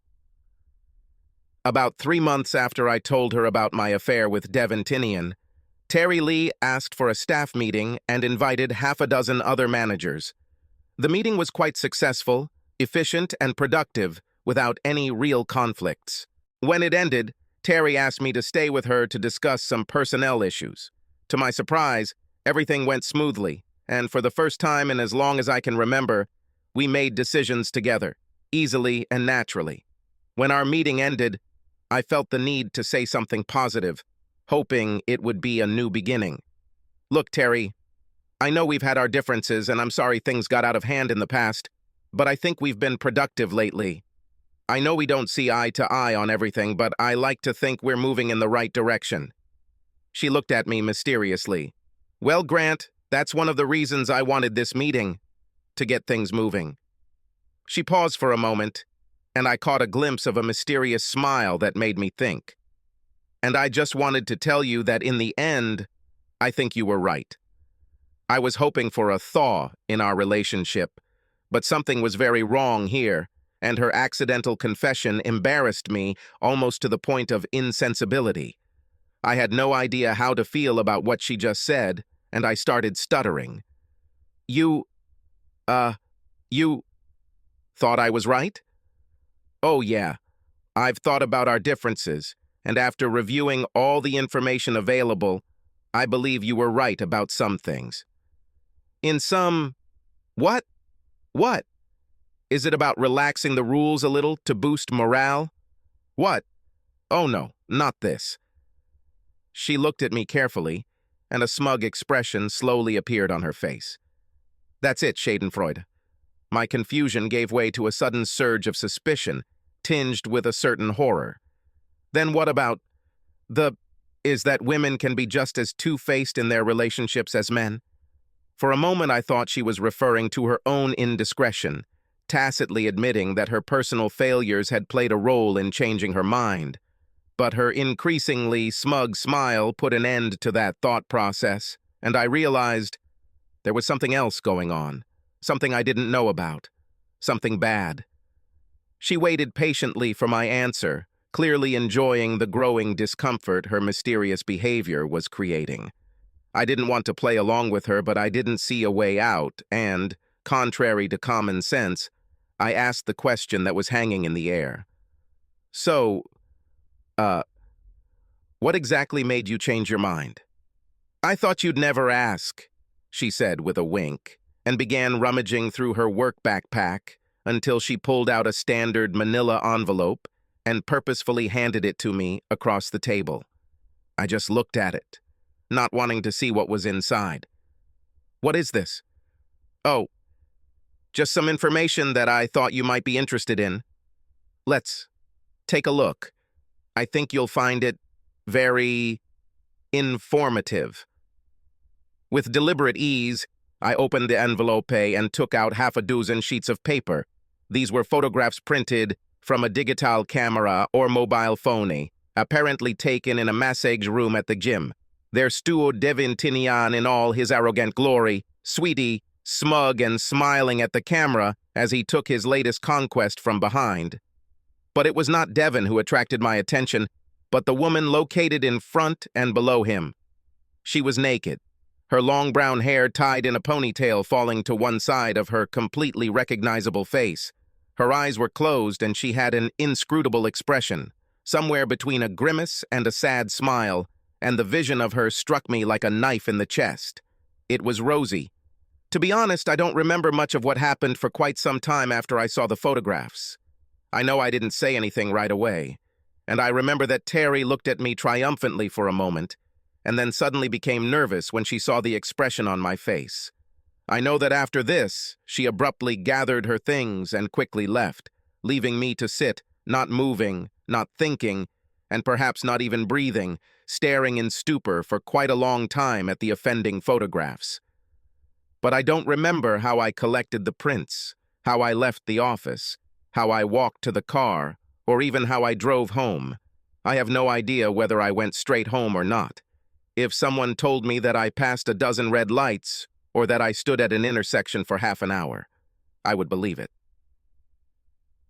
A: About 3 months after I told her about my affair with Devon, Terry Lee asked for a staff meeting and invited half a dozen other managers. The meeting was quite successful, efficient, and productive, without any real conflicts. When it ended, Terry asked me to stay with her to discuss some personnel issues. To my surprise, everything went smoothly, and for the first time in as long as I can remember, we made decisions together, easily and naturally. When our meeting ended, I felt the need to say something positive, hoping it would be a new beginning. "Look, Terry, I know we've had our differences, and I'm sorry things got out of hand in the past, but I think we've been productive lately. I know we don't see eye to eye on everything, but I like to think we're moving in the right direction." She looked at me mysteriously. "Well, Grant, that's one of the reasons I wanted this meeting, to get things moving." She paused for a moment, and I caught a glimpse of a mysterious smile that made me think. "And I just wanted to tell you that in the end, I think you were right. I was hoping for a thaw in our relationship, but something was very wrong here, and her accidental confession embarrassed me almost to the point of insensibility. I had no idea how to feel about what she just said, and I started stuttering. You thought I was right?" "Oh yeah, I've thought about our differences, and after reviewing all the information available, I believe you were right about some things." "In some... What? What? Is it about relaxing the rules a little to boost morale?" "What? Oh no, not this." She looked at me carefully, and a smug expression slowly appeared on her face. "That's it, Schadenfreude." My confusion gave way to a sudden surge of suspicion, tinged with a certain horror. "Then what about is that women can be just as two-faced in their relationships as men?" For a moment I thought she was referring to her own indiscretion, tacitly admitting that her personal failures had played a role in changing her mind. But her increasingly smug smile put an end to that thought process, and I realized there was something else going on, something I didn't know about, something bad. She waited patiently for my answer, clearly enjoying the growing discomfort her mysterious behavior was creating. I didn't want to play along with her, but I didn't see a way out, and, contrary to common sense, I asked the question that was hanging in the air. So, uh, what exactly made you change your mind? I thought you'd never ask, she said with a wink, and began rummaging through her work backpack until she pulled out a standard manila envelope and purposefully handed it to me across the table. I just looked at it, not wanting to see what was inside. What is this? Oh, just some information that I thought you might be interested in. Let's take a look. I think you'll find it very informative. With deliberate ease, I opened the envelope and took out half a dozen sheets of paper. These were photographs printed from a digital camera or mobile phone, apparently taken in a massage room at the gym. There stood Devon Tinian in all his arrogant glory, sweetie, smug and smiling at the camera as he took his latest conquest from behind. But it was not Devon who attracted my attention, but the woman located in front and below him. She was naked, her long brown hair tied in a ponytail falling to one side of her completely recognizable face. Her eyes were closed and she had an inscrutable expression, somewhere between a grimace and a sad smile, and the vision of her struck me like a knife in the chest. It was Rosie. To be honest, I don't remember much of what happened for quite some time after I saw the photographs. I know I didn't say anything right away, and I remember that Terry looked at me triumphantly for a moment, and then suddenly became nervous when she saw the expression on my face. I know that after this, she abruptly gathered her things and quickly left, leaving me to sit, not moving, not thinking, and perhaps not even breathing, staring in stupor for quite a long time at the offending photographs. But I don't remember how I collected the prints, how I left the office, how I walked to the car, or even how I drove home. I have no idea whether I went straight home or not. If someone told me that I passed a dozen red lights, or that I stood at an intersection for half an hour, I would believe it.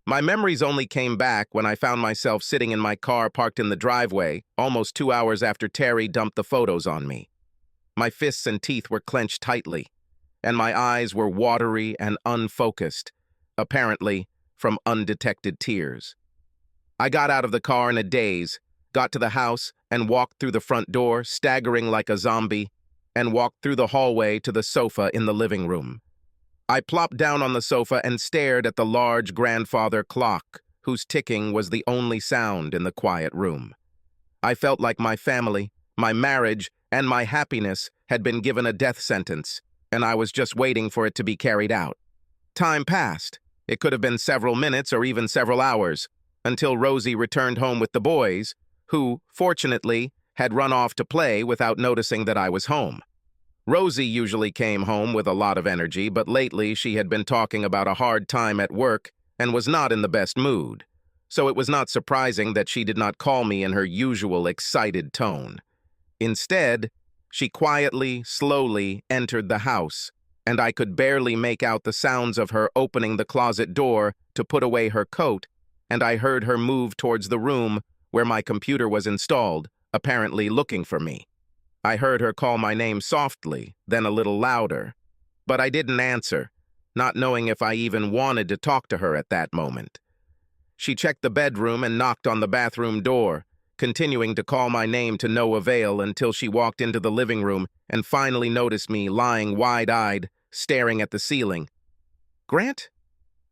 A: My memories only came back when I found myself sitting in my car parked in the driveway, almost 2 hours after Terry dumped the photos on me. My fists and teeth were clenched tightly, and my eyes were watery and unfocused, apparently from undetected tears. I got out of the car in a daze, got to the house, and walked through the front door, staggering like a zombie, and walked through the hallway to the sofa in the living room. I plopped down on the sofa and stared at the large grandfather clock, whose ticking was the only sound in the quiet room. I felt like my family, my marriage, and my happiness had been given a death sentence, and I was just waiting for it to be carried out. Time passed. It could have been several minutes or even several hours, until Rosie returned home with the boys, who, fortunately, had run off to play without noticing that I was home. Rosie usually came home with a lot of energy, but lately she had been talking about a hard time at work and was not in the best mood. So it was not surprising that she did not call me in her usual excited tone. Instead, she quietly, slowly entered the house, and I could barely make out the sounds of her opening the closet door to put away her coat, and I heard her move towards the room where my computer was installed, apparently looking for me. I heard her call my name softly, then a little louder, but I didn't answer, not knowing if I even wanted to talk to her at that moment. She checked the bedroom and knocked on the bathroom door, continuing to call my name to no avail until she walked into the living room and finally noticed me lying wide-eyed, staring at the ceiling. "Grant,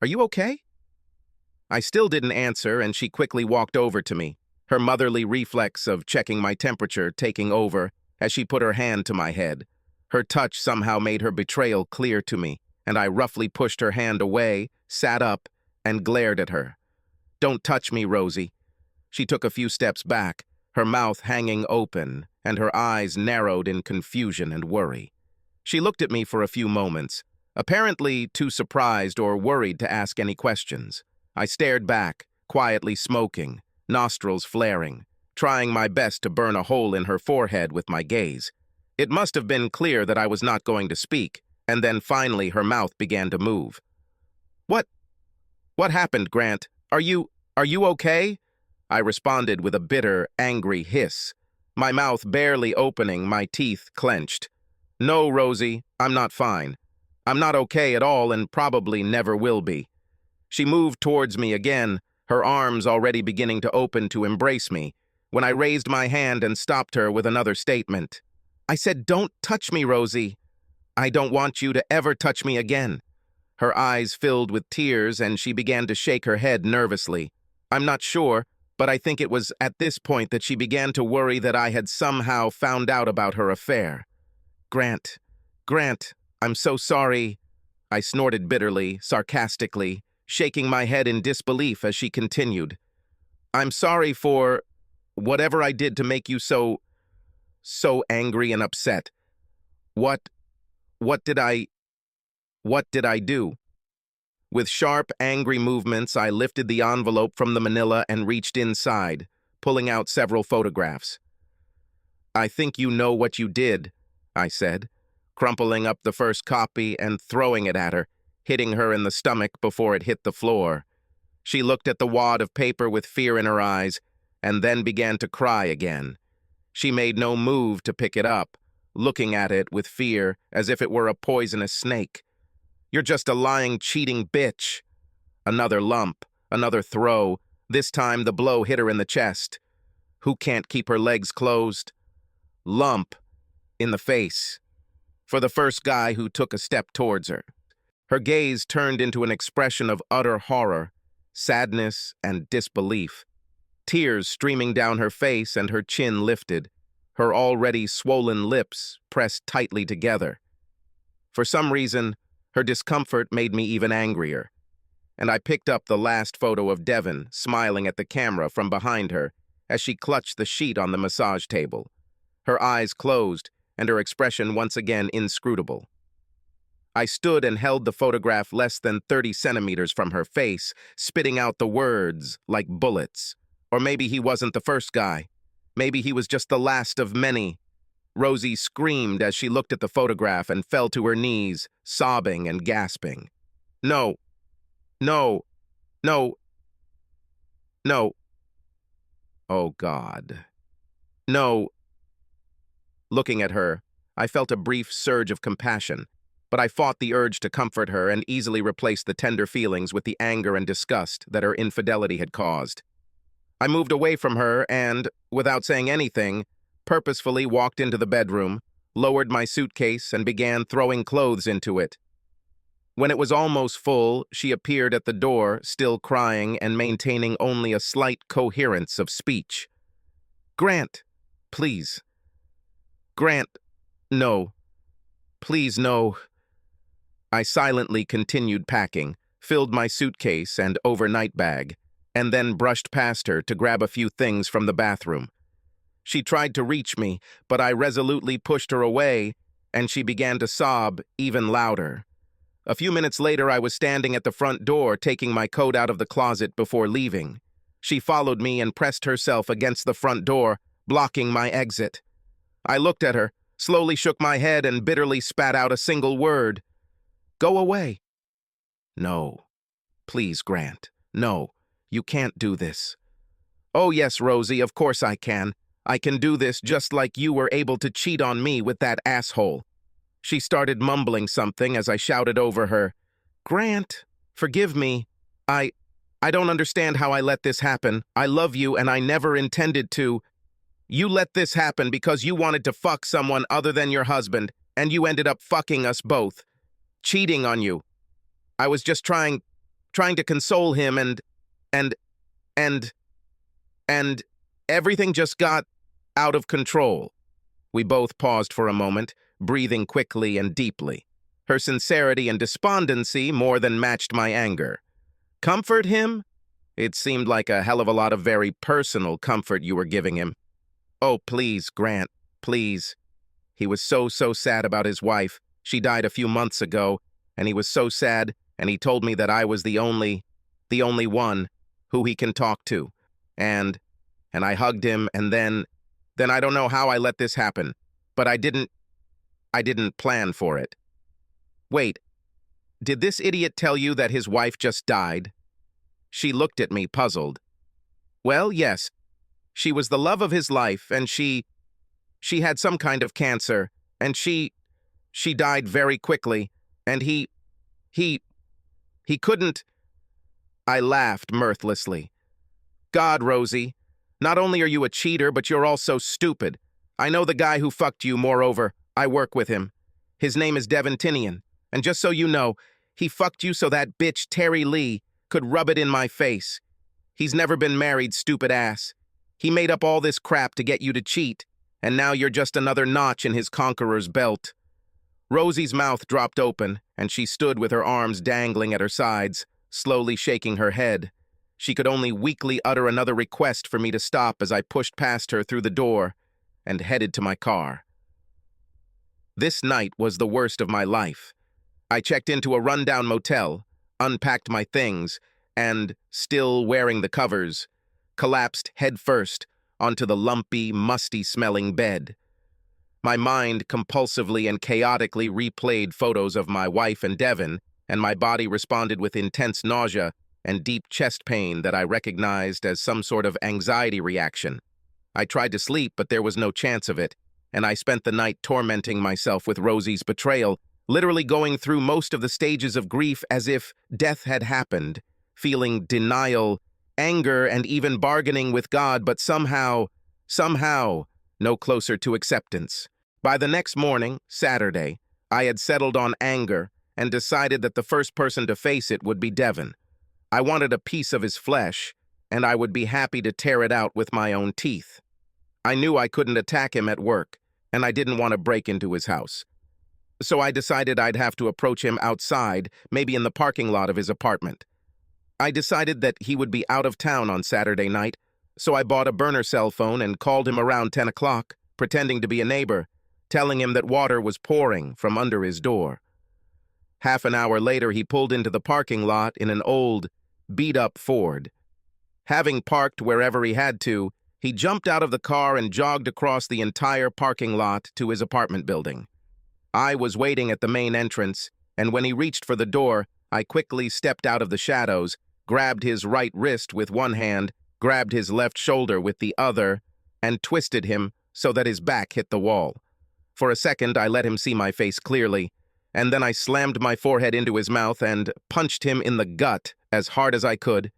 A: are you okay?" I still didn't answer, and she quickly walked over to me, her motherly reflex of checking my temperature taking over as she put her hand to my head. Her touch somehow made her betrayal clear to me, and I roughly pushed her hand away, sat up, and glared at her. "Don't touch me, Rosie." She took a few steps back, her mouth hanging open, and her eyes narrowed in confusion and worry. She looked at me for a few moments, apparently too surprised or worried to ask any questions. I stared back, quietly smoking, nostrils flaring, trying my best to burn a hole in her forehead with my gaze. It must have been clear that I was not going to speak, and then finally her mouth began to move. What happened, Grant? Are you okay?" I responded with a bitter, angry hiss, my mouth barely opening, my teeth clenched. "No, Rosie, I'm not fine. I'm not okay at all and probably never will be." She moved towards me again, her arms already beginning to open to embrace me, when I raised my hand and stopped her with another statement. I said, "Don't touch me, Rosie. I don't want you to ever touch me again." Her eyes filled with tears and she began to shake her head nervously. I'm not sure, but I think it was at this point that she began to worry that I had somehow found out about her affair. Grant, I'm so sorry," I snorted bitterly, sarcastically, shaking my head in disbelief as she continued. "I'm sorry for whatever I did to make you so angry and upset. What did I do?" With sharp, angry movements, I lifted the envelope from the manila and reached inside, pulling out several photographs. "I think you know what you did," I said, crumpling up the first copy and throwing it at her, hitting her in the stomach before it hit the floor. She looked at the wad of paper with fear in her eyes and then began to cry again. She made no move to pick it up, looking at it with fear as if it were a poisonous snake. "You're just a lying, cheating bitch." Another lump, another throw. This time the blow hit her in the chest. Who can't keep her legs closed? Lump in the face. For the first guy who took a step towards her. Her gaze turned into an expression of utter horror, sadness, and disbelief. Tears streaming down her face and her chin lifted, her already swollen lips pressed tightly together. For some reason, her discomfort made me even angrier, and I picked up the last photo of Devon smiling at the camera from behind her as she clutched the sheet on the massage table, her eyes closed and her expression once again inscrutable. I stood and held the photograph less than 30 centimeters from her face, spitting out the words like bullets. Or maybe he wasn't the first guy. Maybe he was just the last of many. Rosie screamed as she looked at the photograph and fell to her knees, sobbing and gasping. "No, no, no, no. Oh, God. No." Looking at her, I felt a brief surge of compassion, but I fought the urge to comfort her and easily replaced the tender feelings with the anger and disgust that her infidelity had caused. I moved away from her and, without saying anything, purposefully walked into the bedroom, lowered my suitcase, and began throwing clothes into it. When it was almost full, she appeared at the door, still crying and maintaining only a slight coherence of speech. "Grant, please. Grant, no. Please, no." I silently continued packing, filled my suitcase and overnight bag, and then brushed past her to grab a few things from the bathroom. She tried to reach me, but I resolutely pushed her away, and she began to sob even louder. A few minutes later, I was standing at the front door, taking my coat out of the closet before leaving. She followed me and pressed herself against the front door, blocking my exit. I looked at her, slowly shook my head, and bitterly spat out a single word. "Go away." "No. Please, Grant. No. You can't do this." "Oh, yes, Rosie, of course I can. I can do this just like you were able to cheat on me with that asshole." She started mumbling something as I shouted over her, "Grant, forgive me. I don't understand how I let this happen. I love you and I never intended to. You let this happen because you wanted to fuck someone other than your husband, and you ended up fucking us both. Cheating on you. I was just trying to console him and everything just got out of control." We both paused for a moment, breathing quickly and deeply. Her sincerity and despondency more than matched my anger. "Comfort him?" It seemed like a hell of a lot of very personal comfort you were giving him. "Oh, please, Grant, please. He was so sad about his wife. She died a few months ago, and he was so sad, and he told me that I was the only one who he can talk to. And I hugged him, and then I don't know how I let this happen, but I didn't plan for it." "Wait, did this idiot tell you that his wife just died?" She looked at me, puzzled. "Well, yes. She was the love of his life, and she had some kind of cancer, and she died very quickly, and he couldn't." I laughed mirthlessly, God, Rosie. Not only are you a cheater, but you're also stupid. I know the guy who fucked you, moreover. I work with him. His name is Devon Tinian. And just so you know, he fucked you so that bitch Terry Lee could rub it in my face. He's never been married, stupid ass. He made up all this crap to get you to cheat, and now you're just another notch in his conqueror's belt. Rosie's mouth dropped open, and she stood with her arms dangling at her sides, slowly shaking her head. She could only weakly utter another request for me to stop as I pushed past her through the door and headed to my car. This night was the worst of my life. I checked into a rundown motel, unpacked my things, and, still wearing the covers, collapsed headfirst onto the lumpy, musty-smelling bed. My mind compulsively and chaotically replayed photos of my wife and Devon, and my body responded with intense nausea and deep chest pain that I recognized as some sort of anxiety reaction. I tried to sleep, but there was no chance of it, and I spent the night tormenting myself with Rosie's betrayal, literally going through most of the stages of grief as if death had happened, feeling denial, anger, and even bargaining with God, but somehow, no closer to acceptance. By the next morning, Saturday, I had settled on anger and decided that the first person to face it would be Devon. I wanted a piece of his flesh, and I would be happy to tear it out with my own teeth. I knew I couldn't attack him at work, and I didn't want to break into his house. So I decided I'd have to approach him outside, maybe in the parking lot of his apartment. I decided that he would be out of town on Saturday night, so I bought a burner cell phone and called him around 10 o'clock, pretending to be a neighbor, telling him that water was pouring from under his door. Half an hour later, he pulled into the parking lot in an old, beat-up Ford. Having parked wherever he had to, he jumped out of the car and jogged across the entire parking lot to his apartment building. I was waiting at the main entrance, and when he reached for the door, I quickly stepped out of the shadows, grabbed his right wrist with one hand, grabbed his left shoulder with the other, and twisted him so that his back hit the wall. For a second, I let him see my face clearly, and then I slammed my forehead into his mouth and punched him in the gut as hard as I could.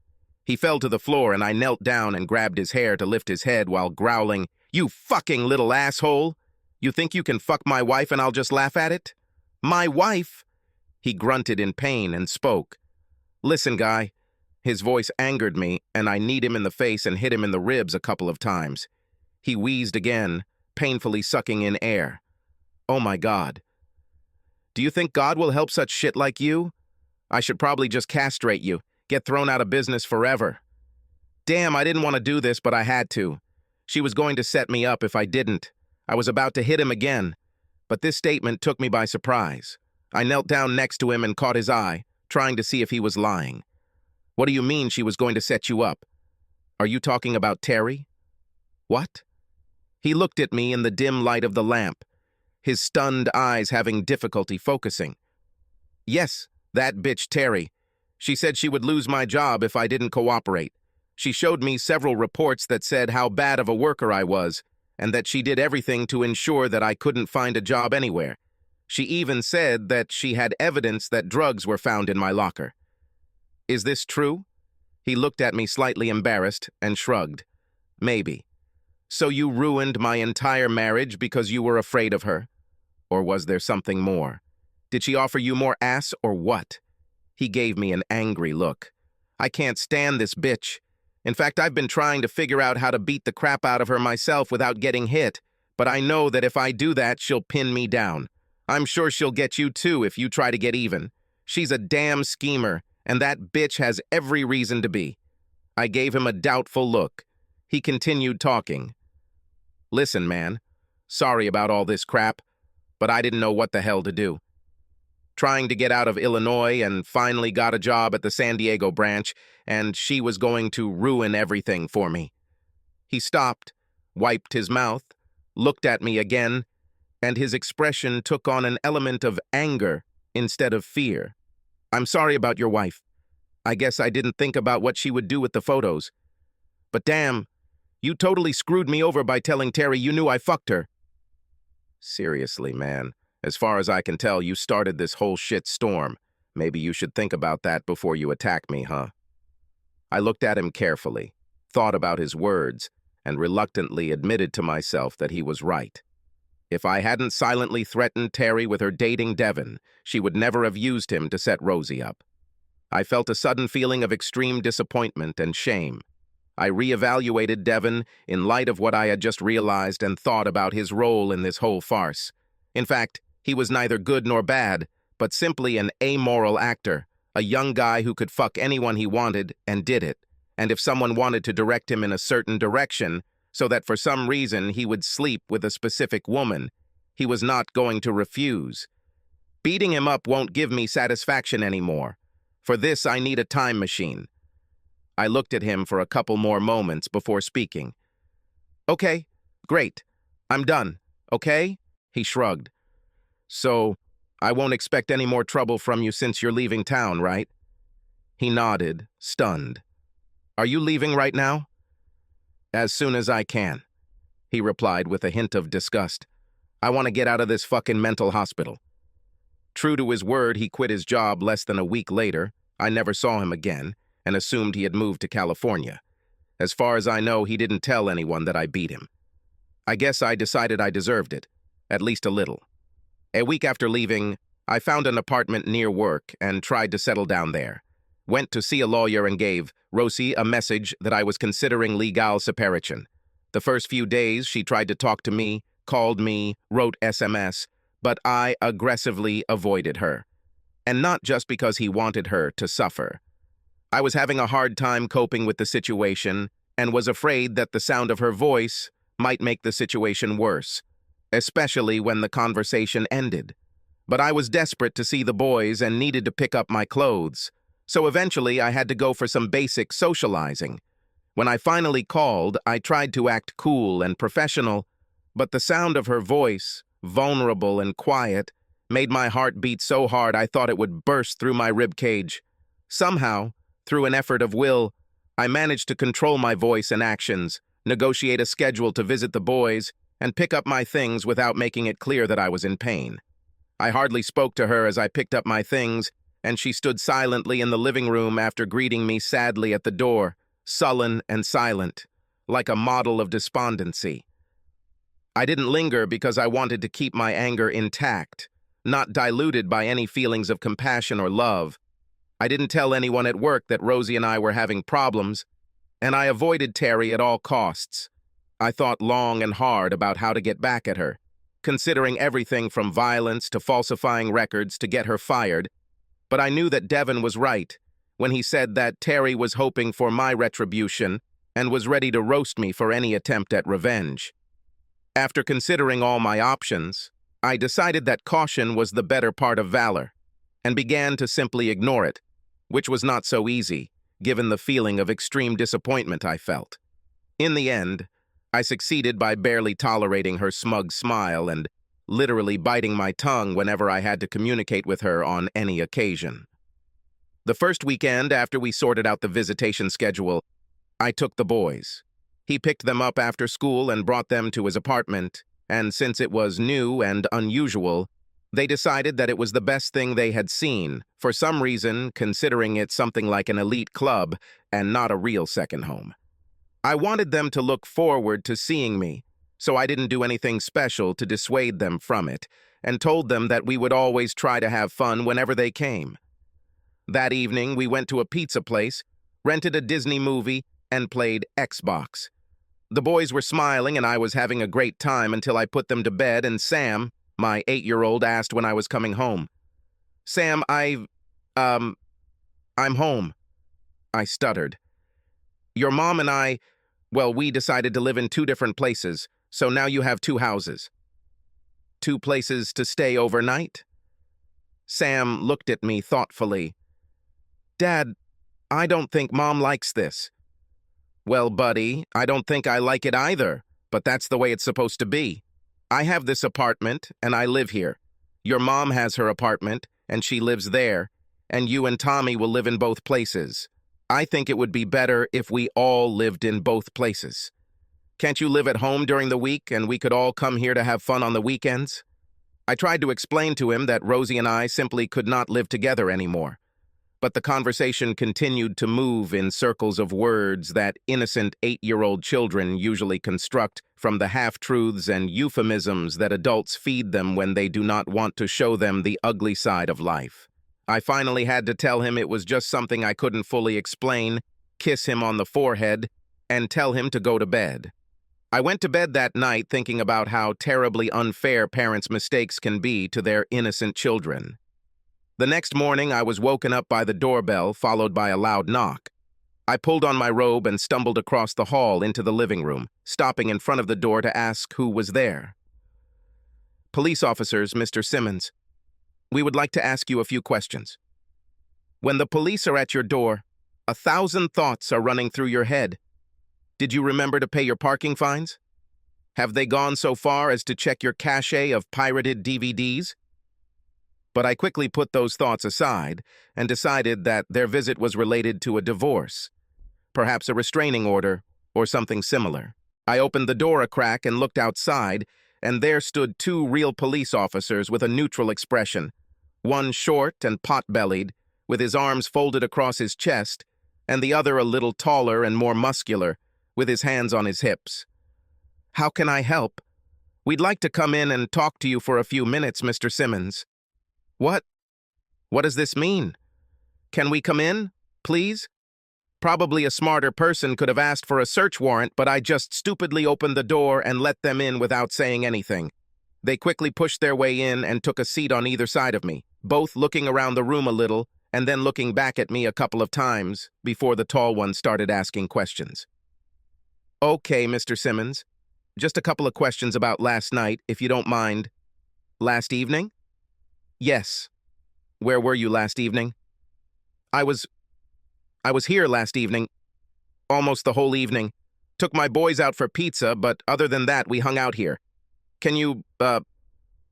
A: He fell to the floor, and I knelt down and grabbed his hair to lift his head while growling, "You fucking little asshole! You think you can fuck my wife and I'll just laugh at it? My wife?" He grunted in pain and spoke. "Listen, guy." His voice angered me, and I kneed him in the face and hit him in the ribs a couple of times. He wheezed again, painfully sucking in air. "Oh my God. Do you think God will help such shit like you? I should probably just castrate you, get thrown out of business forever. Damn, I didn't want to do this, but I had to. She was going to set me up if I didn't. I was about to hit him again, but this statement took me by surprise. I knelt down next to him and caught his eye, trying to see if he was lying. What do you mean she was going to set you up? Are you talking about Terry? What? He looked at me in the dim light of the lamp, his stunned eyes having difficulty focusing. Yes, that bitch Terry. She said she would lose my job if I didn't cooperate. She showed me several reports that said how bad of a worker I was, and that she did everything to ensure that I couldn't find a job anywhere. She even said that she had evidence that drugs were found in my locker. Is this true? He looked at me slightly embarrassed and shrugged. Maybe. So you ruined my entire marriage because you were afraid of her? Or was there something more? Did she offer you more ass or what? He gave me an angry look. I can't stand this bitch. In fact, I've been trying to figure out how to beat the crap out of her myself without getting hit, but I know that if I do that, she'll pin me down. I'm sure she'll get you too if you try to get even. She's a damn schemer, and that bitch has every reason to be. I gave him a doubtful look. He continued talking. Listen, man, sorry about all this crap, but I didn't know what the hell to do. Trying to get out of Illinois and finally got a job at the San Diego branch, and she was going to ruin everything for me. He stopped, wiped his mouth, looked at me again, and his expression took on an element of anger instead of fear. I'm sorry about your wife. I guess I didn't think about what she would do with the photos. But damn, you totally screwed me over by telling Terry you knew I fucked her. Seriously, man. As far as I can tell, you started this whole shit storm. Maybe you should think about that before you attack me, huh? I looked at him carefully, thought about his words and reluctantly admitted to myself that he was right. If I hadn't silently threatened Terry with her dating Devon, she would never have used him to set Rosie up. I felt a sudden feeling of extreme disappointment and shame. I reevaluated Devon in light of what I had just realized and thought about his role in this whole farce. In fact, he was neither good nor bad, but simply an amoral actor, a young guy who could fuck anyone he wanted and did it. And if someone wanted to direct him in a certain direction, so that for some reason he would sleep with a specific woman, he was not going to refuse. Beating him up won't give me satisfaction anymore. For this, I need a time machine. I looked at him for a couple more moments before speaking. Okay, great. I'm done, okay? He shrugged. So, I won't expect any more trouble from you since you're leaving town, right? He nodded, stunned. Are you leaving right now? As soon as I can, he replied with a hint of disgust. I want to get out of this fucking mental hospital. True to his word, he quit his job less than a week later. I never saw him again, and assumed he had moved to California. As far as I know, he didn't tell anyone that I beat him. I guess I decided I deserved it, at least a little. A week after leaving, I found an apartment near work and tried to settle down there. Went to see a lawyer and gave Rosie a message that I was considering legal separation. The first few days, she tried to talk to me, called me, wrote SMS, but I aggressively avoided her. And not just because he wanted her to suffer. I was having a hard time coping with the situation and was afraid that the sound of her voice might make the situation worse, especially when the conversation ended. But I was desperate to see the boys and needed to pick up my clothes, so eventually I had to go for some basic socializing. When I finally called, I tried to act cool and professional, but the sound of her voice, vulnerable and quiet, made my heart beat so hard I thought it would burst through my ribcage. Somehow, through an effort of will, I managed to control my voice and actions, negotiate a schedule to visit the boys, and pick up my things without making it clear that I was in pain. I hardly spoke to her as I picked up my things, and she stood silently in the living room after greeting me sadly at the door, sullen and silent, like a model of despondency. I didn't linger because I wanted to keep my anger intact, not diluted by any feelings of compassion or love. I didn't tell anyone at work that Rosie and I were having problems, and I avoided Terry at all costs. I thought long and hard about how to get back at her, considering everything from violence to falsifying records to get her fired, but I knew that Devon was right when he said that Terry was hoping for my retribution and was ready to roast me for any attempt at revenge. After considering all my options, I decided that caution was the better part of valor, and began to simply ignore it, which was not so easy, given the feeling of extreme disappointment I felt. In the end, I succeeded by barely tolerating her smug smile and literally biting my tongue whenever I had to communicate with her on any occasion. The first weekend after we sorted out the visitation schedule, I took the boys. He picked them up after school and brought them to his apartment, and since it was new and unusual, they decided that it was the best thing they had seen, for some reason considering it something like an elite club and not a real second home. I wanted them to look forward to seeing me, so I didn't do anything special to dissuade them from it, and told them that we would always try to have fun whenever they came. That evening, we went to a pizza place, rented a Disney movie, and played Xbox. The boys were smiling and I was having a great time until I put them to bed and Sam, my 8-year-old, asked when I was coming home. Sam, I'm home. I stuttered. Your mom and I, well, we decided to live in 2 different places, so now you have 2 houses. 2 places to stay overnight? Sam looked at me thoughtfully. Dad, I don't think Mom likes this. Well, buddy, I don't think I like it either, but that's the way it's supposed to be. I have this apartment, and I live here. Your mom has her apartment, and she lives there, and you and Tommy will live in both places. I think it would be better if we all lived in both places. Can't you live at home during the week, and we could all come here to have fun on the weekends? I tried to explain to him that Rosie and I simply could not live together anymore. but the conversation continued to move in circles of words that innocent 8-year-old children usually construct from the half-truths and euphemisms that adults feed them when they do not want to show them the ugly side of life. I finally had to tell him it was just something I couldn't fully explain, kiss him on the forehead, and tell him to go to bed. I went to bed that night thinking about how terribly unfair parents' mistakes can be to their innocent children. The next morning, I was woken up by the doorbell, followed by a loud knock. I pulled on my robe and stumbled across the hall into the living room, stopping in front of the door to ask who was there. "Police officers, Mr. Simmons. We would like to ask you a few questions. When the police are at your door, 1,000 thoughts are running through your head. Did you remember to pay your parking fines? Have they gone so far as to check your cache of pirated DVDs?" But I quickly put those thoughts aside and decided that their visit was related to a divorce, perhaps a restraining order or something similar. I opened the door a crack and looked outside, and there stood 2 real police officers with a neutral expression, one short and pot-bellied, with his arms folded across his chest, and the other a little taller and more muscular, with his hands on his hips. "How can I help? We'd like to come in and talk to you for a few minutes, Mr. Simmons." "What? What does this mean? Can we come in, please?" Probably a smarter person could have asked for a search warrant, but I just stupidly opened the door and let them in without saying anything. They quickly pushed their way in and took a seat on either side of me, both looking around the room a little and then looking back at me a couple of times before the tall one started asking questions. "Okay, Mr. Simmons. Just a couple of questions about last night, if you don't mind." "Last evening?" "Yes. Where were you last evening?" I was here last evening. Almost the whole evening. Took my boys out for pizza, but other than that, we hung out here. Can you,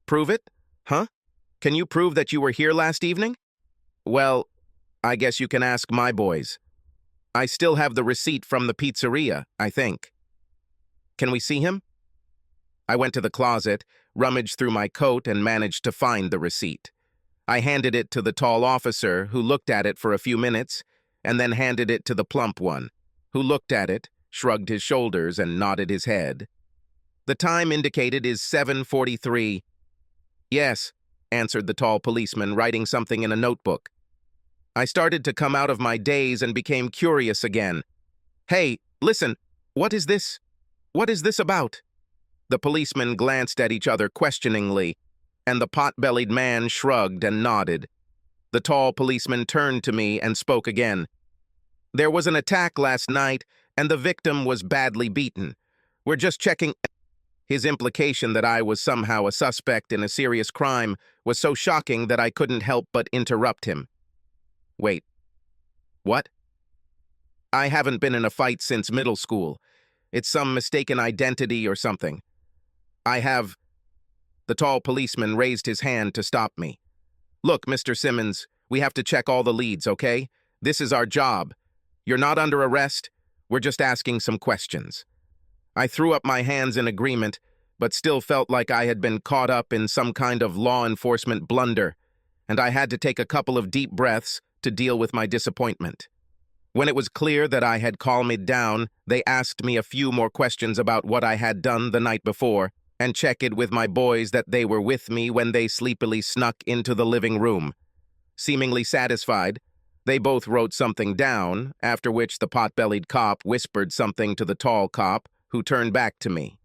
A: prove it? Huh? Can you prove that you were here last evening?" "Well, I guess you can ask my boys. I still have the receipt from the pizzeria, I think." "Can we see him?" I went to the closet, rummaged through my coat, and managed to find the receipt. I handed it to the tall officer, who looked at it for a few minutes, and then handed it to the plump one, who looked at it, shrugged his shoulders, and nodded his head. "The time indicated is 7:43. "Yes," answered the tall policeman, writing something in a notebook. I started to come out of my daze and became curious again. "Hey, listen, what is this? What is this about?" The policemen glanced at each other questioningly, and the pot-bellied man shrugged and nodded. The tall policeman turned to me and spoke again. "There was an attack last night, and the victim was badly beaten. We're just checking." His implication that I was somehow a suspect in a serious crime was so shocking that I couldn't help but interrupt him. "Wait. What?" "I haven't been in a fight since middle school. It's some mistaken identity or something. I have—" The tall policeman raised his hand to stop me. "Look, Mr. Simmons, we have to check all the leads, okay? This is our job. You're not under arrest. We're just asking some questions." I threw up my hands in agreement, but still felt like I had been caught up in some kind of law enforcement blunder, and I had to take a couple of deep breaths to deal with my disappointment. When it was clear that I had calmed down, they asked me a few more questions about what I had done the night before, and checked with my boys that they were with me when they sleepily snuck into the living room. Seemingly satisfied, they both wrote something down, after which the pot-bellied cop whispered something to the tall cop, who turned back to me.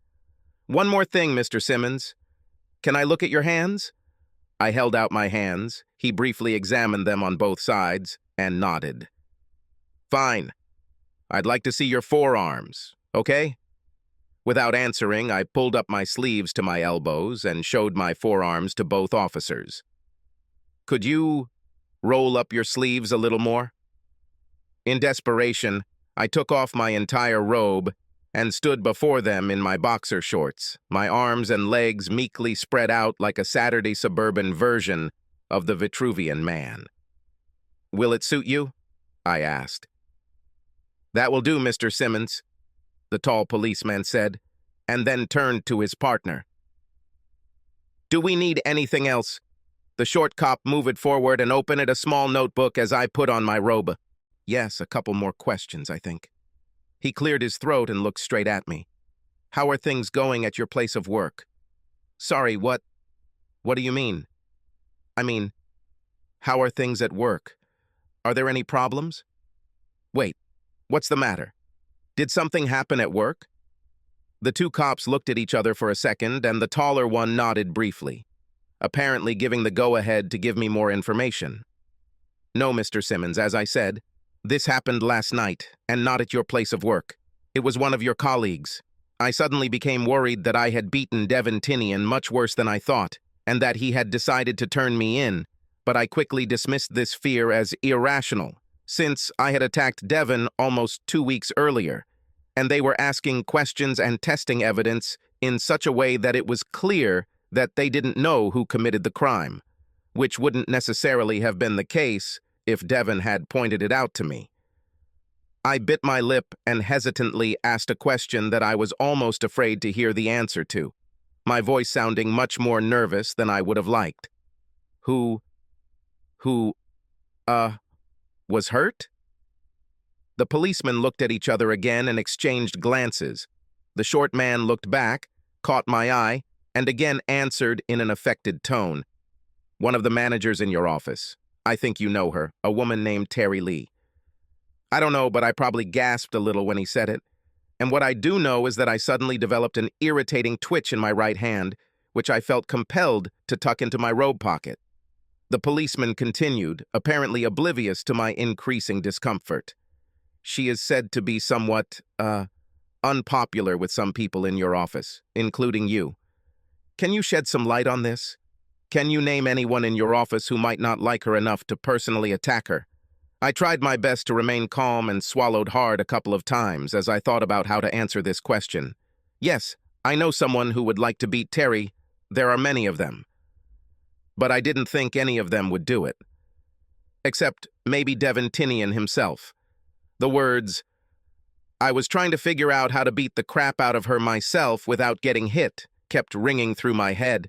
A: "One more thing, Mr. Simmons. Can I look at your hands?" I held out my hands. He briefly examined them on both sides and nodded. "Fine. I'd like to see your forearms, okay?" Without answering, I pulled up my sleeves to my elbows and showed my forearms to both officers. "Could you roll up your sleeves a little more?" In desperation, I took off my entire robe and stood before them in my boxer shorts, my arms and legs meekly spread out like a Saturday suburban version of the Vitruvian Man. "Will it suit you?" I asked. "That will do, Mr. Simmons," the tall policeman said, and then turned to his partner. "Do we need anything else?" The short cop moved forward and opened a small notebook as I put on my robe. Yes, a couple more questions, I think. He cleared his throat and looked straight at me. How are things going at your place of work? Sorry, what? What do you mean? I mean, how are things at work? Are there any problems? Wait, what's the matter? Did something happen at work? The two cops looked at each other for a second, and the taller one nodded briefly, apparently giving the go-ahead to give me more information. No, Mr. Simmons, as I said, this happened last night, and not at your place of work. It was one of your colleagues. I suddenly became worried that I had beaten Devon Tinian much worse than I thought, and that he had decided to turn me in, but I quickly dismissed this fear as irrational, since I had attacked Devon almost 2 weeks earlier, and they were asking questions and testing evidence in such a way that it was clear that they didn't know who committed the crime, which wouldn't necessarily have been the case if Devon had pointed it out to me. I bit my lip and hesitantly asked a question that I was almost afraid to hear the answer to, my voice sounding much more nervous than I would have liked. Who, was hurt? The policemen looked at each other again and exchanged glances. The short man looked back, caught my eye, and again answered in an affected tone. One of the managers in your office. I think you know her, a woman named Terry Lee. I don't know, but I probably gasped a little when he said it. And what I do know is that I suddenly developed an irritating twitch in my right hand, which I felt compelled to tuck into my robe pocket. The policeman continued, apparently oblivious to my increasing discomfort. She is said to be somewhat, unpopular with some people in your office, including you. Can you shed some light on this? Can you name anyone in your office who might not like her enough to personally attack her? I tried my best to remain calm and swallowed hard a couple of times as I thought about how to answer this question. Yes, I know someone who would like to beat Terry. There are many of them. But I didn't think any of them would do it. Except maybe Devon Tinian himself. The words, "I was trying to figure out how to beat the crap out of her myself without getting hit," kept ringing through my head.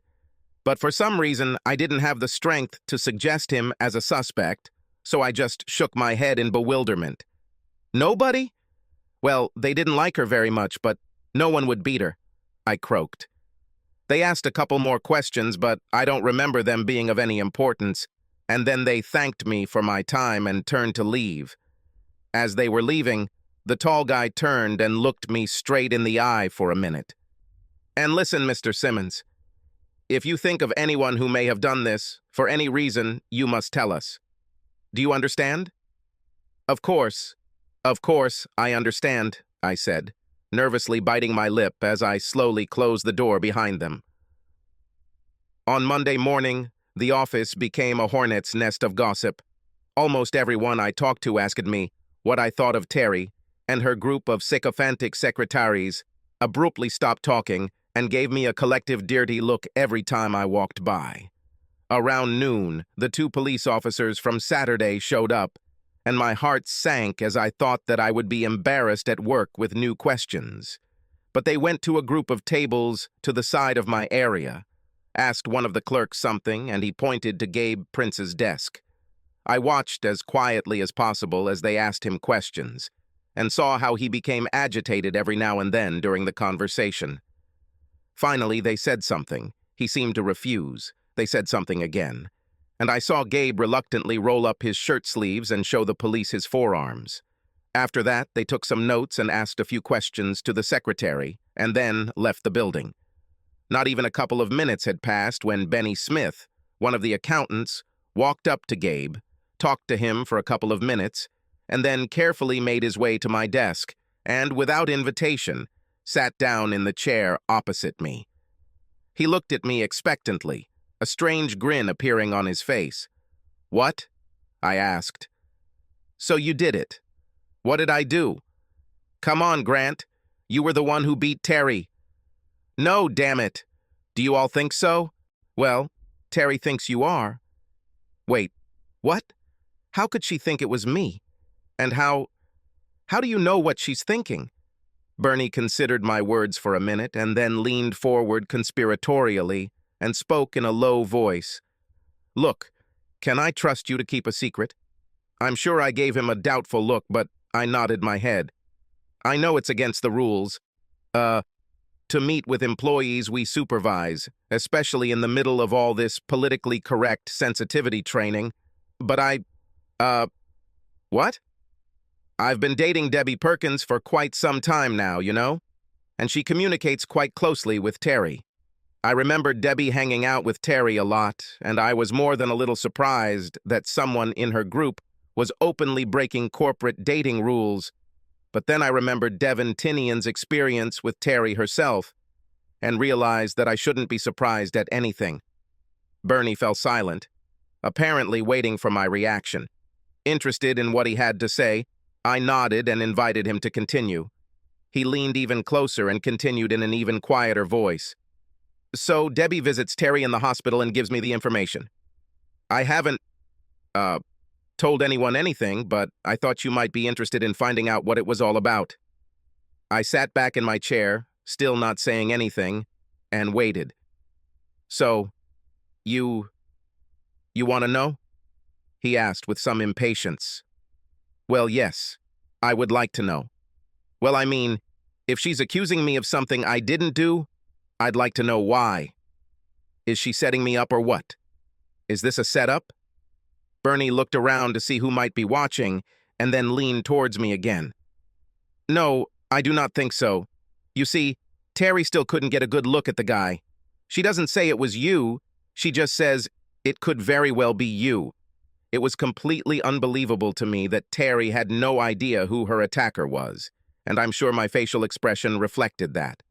A: But for some reason, I didn't have the strength to suggest him as a suspect, so I just shook my head in bewilderment. Nobody? Well, they didn't like her very much, but no one would beat her, I croaked. They asked a couple more questions, but I don't remember them being of any importance, and then they thanked me for my time and turned to leave. As they were leaving, the tall guy turned and looked me straight in the eye for a minute. And listen, Mr. Simmons, if you think of anyone who may have done this, for any reason, you must tell us. Do you understand? Of course, I understand, I said, nervously biting my lip as I slowly closed the door behind them. On Monday morning, the office became a hornet's nest of gossip. Almost everyone I talked to asked me what I thought of Terry, and her group of sycophantic secretaries abruptly stopped talking and gave me a collective dirty look every time I walked by. Around noon, the two police officers from Saturday showed up, and my heart sank as I thought that I would be embarrassed at work with new questions. But they went to a group of tables to the side of my area, asked one of the clerks something, and he pointed to Gabe Prince's desk. I watched as quietly as possible as they asked him questions, and saw how he became agitated every now and then during the conversation. Finally, they said something. He seemed to refuse. They said something again, and I saw Gabe reluctantly roll up his shirt sleeves and show the police his forearms. After that, they took some notes and asked a few questions to the secretary, and then left the building. Not even a couple of minutes had passed when Benny Smith, one of the accountants, walked up to Gabe, talked to him for a couple of minutes, and then carefully made his way to my desk, and, without invitation, sat down in the chair opposite me. He looked at me expectantly, a strange grin appearing on his face. "What?" I asked. "So you did it. What did I do?" "Come on, Grant. You were the one who beat Terry." "No, damn it. Do you all think so?" "Well, Terry thinks you are." "Wait, what? How could she think it was me? And how do you know what she's thinking?" Bernie considered my words for a minute and then leaned forward conspiratorially and spoke in a low voice. Look, can I trust you to keep a secret? I'm sure I gave him a doubtful look, but I nodded my head. I know it's against the rules. To meet with employees we supervise, especially in the middle of all this politically correct sensitivity training. But what? I've been dating Debbie Perkins for quite some time now, you know? And she communicates quite closely with Terry. I remember Debbie hanging out with Terry a lot, and I was more than a little surprised that someone in her group was openly breaking corporate dating rules. But then I remembered Devon Tinian's experience with Terry herself, and realized that I shouldn't be surprised at anything. Bernie fell silent, apparently waiting for my reaction. Interested in what he had to say, I nodded and invited him to continue. He leaned even closer and continued in an even quieter voice. So Debbie visits Terry in the hospital and gives me the information. I haven't, told anyone anything, but I thought you might be interested in finding out what it was all about. I sat back in my chair, still not saying anything, and waited. So, you want to know? He asked with some impatience. Well, yes, I would like to know. Well, I mean, if she's accusing me of something I didn't do, I'd like to know why. Is she setting me up or what? Is this a setup? Bernie looked around to see who might be watching, and then leaned towards me again. No, I do not think so. You see, Terry still couldn't get a good look at the guy. She doesn't say it was you, she just says it could very well be you. It was completely unbelievable to me that Terry had no idea who her attacker was, and I'm sure my facial expression reflected that.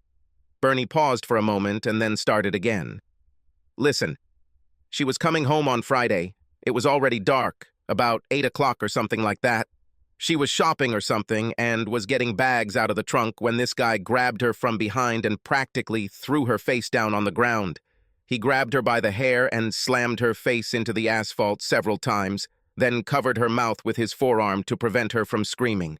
A: Bernie paused for a moment and then started again. Listen, she was coming home on Friday. It was already dark, about 8 o'clock or something like that. She was shopping or something and was getting bags out of the trunk when this guy grabbed her from behind and practically threw her face down on the ground. He grabbed her by the hair and slammed her face into the asphalt several times, then covered her mouth with his forearm to prevent her from screaming.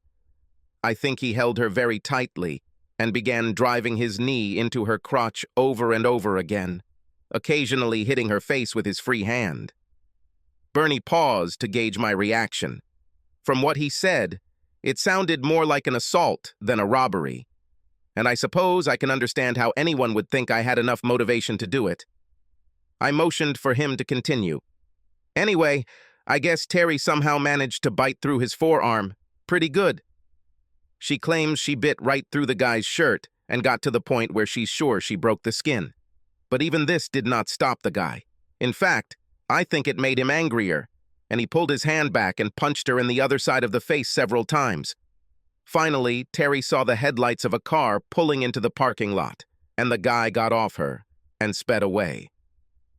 A: I think he held her very tightly and began driving his knee into her crotch over and over again, occasionally hitting her face with his free hand. Bernie paused to gauge my reaction. From what he said, it sounded more like an assault than a robbery, and I suppose I can understand how anyone would think I had enough motivation to do it. I motioned for him to continue. Anyway, I guess Terry somehow managed to bite through his forearm. Pretty good. She claims she bit right through the guy's shirt and got to the point where she's sure she broke the skin. But even this did not stop the guy. In fact, I think it made him angrier, and he pulled his hand back and punched her in the other side of the face several times. Finally, Terry saw the headlights of a car pulling into the parking lot, and the guy got off her and sped away.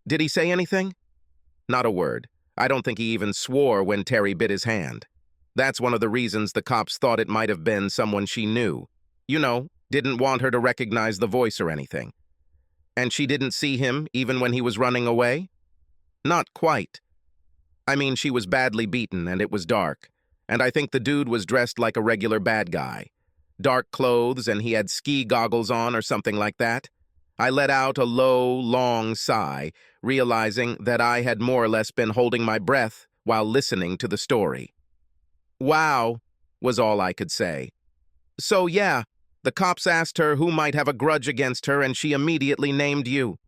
A: Did he say anything? Not a word. I don't think he even swore when Terry bit his hand. That's one of the reasons the cops thought it might have been someone she knew. You know, didn't want her to recognize the voice or anything. And she didn't see him even when he was running away? Not quite. I mean, she was badly beaten and it was dark, and I think the dude was dressed like a regular bad guy. Dark clothes and he had ski goggles on or something like that. I let out a low, long sigh, realizing that I had more or less been holding my breath while listening to the story. Wow, was all I could say. So yeah, the cops asked her who might have a grudge against her and she immediately named you.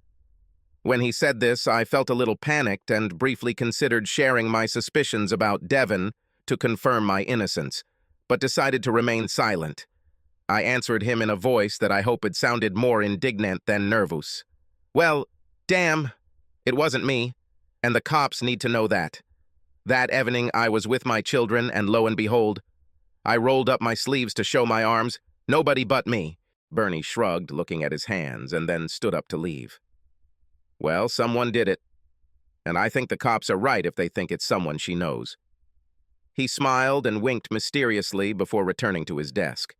A: When he said this, I felt a little panicked and briefly considered sharing my suspicions about Devon to confirm my innocence, but decided to remain silent. I answered him in a voice that I hoped sounded more indignant than nervous. Well, damn, it wasn't me, and the cops need to know that. That evening I was with my children, and lo and behold, I rolled up my sleeves to show my arms. Nobody but me. Bernie shrugged, looking at his hands, and then stood up to leave. Well, someone did it, and I think the cops are right if they think it's someone she knows. He smiled and winked mysteriously before returning to his desk.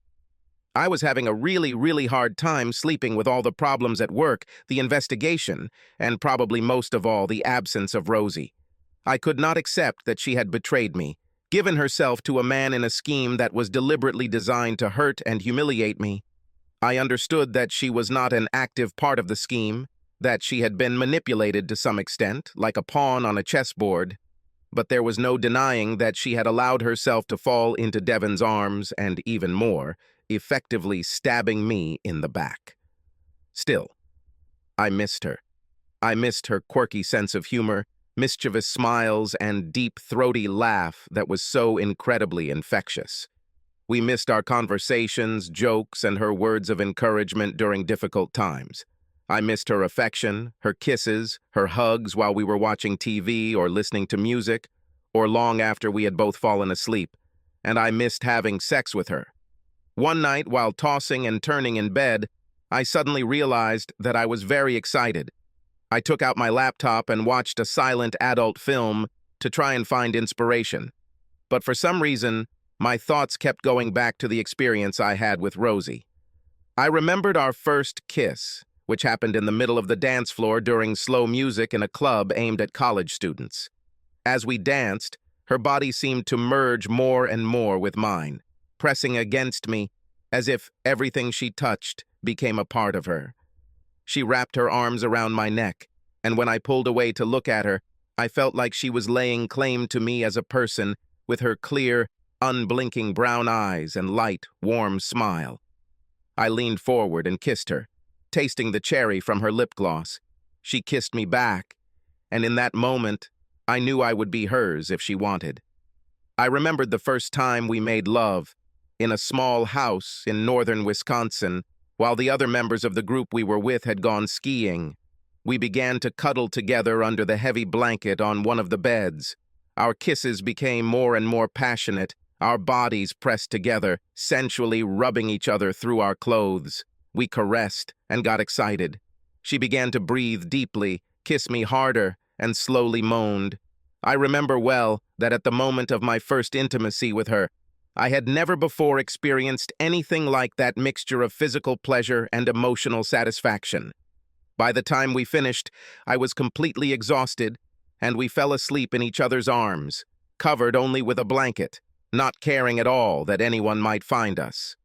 A: I was having a really hard time sleeping with all the problems at work, the investigation, and probably most of all the absence of Rosie. I could not accept that she had betrayed me, given herself to a man in a scheme that was deliberately designed to hurt and humiliate me. I understood that she was not an active part of the scheme, that she had been manipulated to some extent, like a pawn on a chessboard, but there was no denying that she had allowed herself to fall into Devon's arms and, even more, effectively stabbing me in the back. Still, I missed her. I missed her quirky sense of humor, mischievous smiles, and deep, throaty laugh that was so incredibly infectious. We missed our conversations, jokes, and her words of encouragement during difficult times. I missed her affection, her kisses, her hugs while we were watching TV or listening to music, or long after we had both fallen asleep, and I missed having sex with her. One night, while tossing and turning in bed, I suddenly realized that I was very excited. I took out my laptop and watched a silent adult film to try and find inspiration. But for some reason, my thoughts kept going back to the experience I had with Rosie. I remembered our first kiss, which happened in the middle of the dance floor during slow music in a club aimed at college students. As we danced, her body seemed to merge more and more with mine, pressing against me as if everything she touched became a part of her. She wrapped her arms around my neck, and when I pulled away to look at her, I felt like she was laying claim to me as a person with her clear, unblinking brown eyes and light, warm smile. I leaned forward and kissed her, tasting the cherry from her lip gloss. She kissed me back, and in that moment, I knew I would be hers if she wanted. I remembered the first time we made love, in a small house in northern Wisconsin, while the other members of the group we were with had gone skiing. We began to cuddle together under the heavy blanket on one of the beds. Our kisses became more and more passionate, our bodies pressed together, sensually rubbing each other through our clothes. We caressed and got excited. She began to breathe deeply, kiss me harder, and slowly moaned. I remember well that at the moment of my first intimacy with her, I had never before experienced anything like that mixture of physical pleasure and emotional satisfaction. By the time we finished, I was completely exhausted, and we fell asleep in each other's arms, covered only with a blanket, not caring at all that anyone might find us.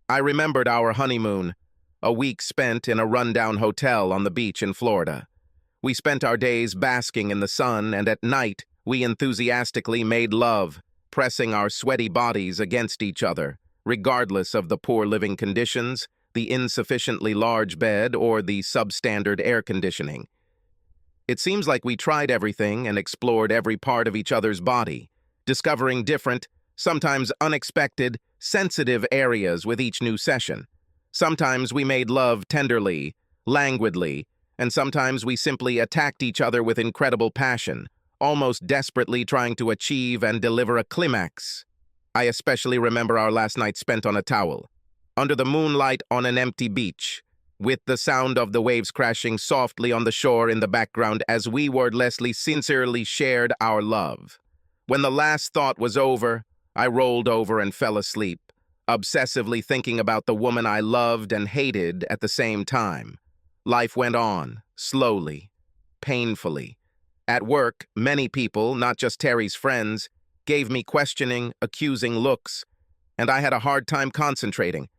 A: I remembered our honeymoon, a week spent in a rundown hotel on the beach in Florida. We spent our days basking in the sun, and at night, we enthusiastically made love, pressing our sweaty bodies against each other, regardless of the poor living conditions, the insufficiently large bed, or the substandard air conditioning. It seems like we tried everything and explored every part of each other's body, discovering different, sometimes unexpected, sensitive areas with each new session. Sometimes we made love tenderly, languidly, and sometimes we simply attacked each other with incredible passion, almost desperately trying to achieve and deliver a climax. I especially remember our last night spent on a towel, under the moonlight on an empty beach, with the sound of the waves crashing softly on the shore in the background as we wordlessly, sincerely shared our love. When the last thought was over, I rolled over and fell asleep, obsessively thinking about the woman I loved and hated at the same time. Life went on, slowly, painfully. At work, many people, not just Terry's friends, gave me questioning, accusing looks, and I had a hard time concentrating.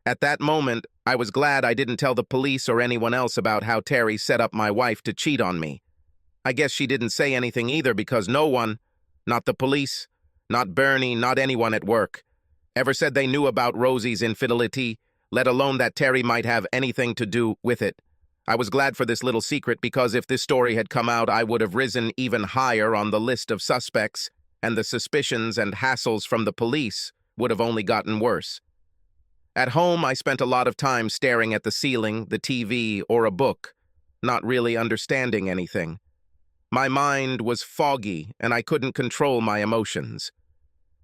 A: At that moment, I was glad I didn't tell the police or anyone else about how Terry set up my wife to cheat on me. I guess she didn't say anything either because no one, not the police, not Bernie, not anyone at work, ever said they knew about Rosie's infidelity, let alone that Terry might have anything to do with it. I was glad for this little secret because if this story had come out, I would have risen even higher on the list of suspects, and the suspicions and hassles from the police would have only gotten worse. At home, I spent a lot of time staring at the ceiling, the TV, or a book, not really understanding anything. My mind was foggy, and I couldn't control my emotions.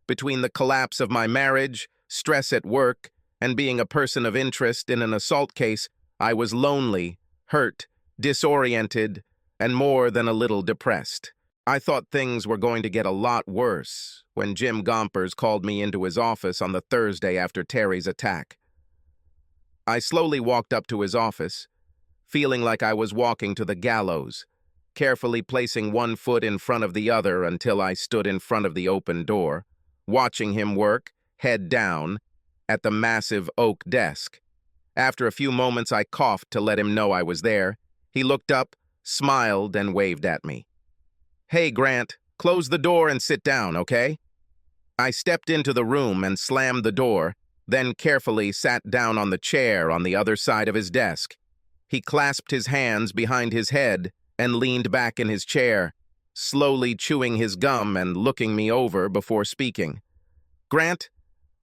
A: Between the collapse of my marriage, stress at work, and being a person of interest in an assault case, I was lonely, hurt, disoriented, and more than a little depressed. I thought things were going to get a lot worse when Jim Gompers called me into his office on the Thursday after Terry's attack. I slowly walked up to his office, feeling like I was walking to the gallows, carefully placing one foot in front of the other until I stood in front of the open door, watching him work, head down, at the massive oak desk. After a few moments, I coughed to let him know I was there. He looked up, smiled, and waved at me. "Hey, Grant, close the door and sit down, okay?" I stepped into the room and slammed the door, then carefully sat down on the chair on the other side of his desk. He clasped his hands behind his head and leaned back in his chair, slowly chewing his gum and looking me over before speaking. "Grant,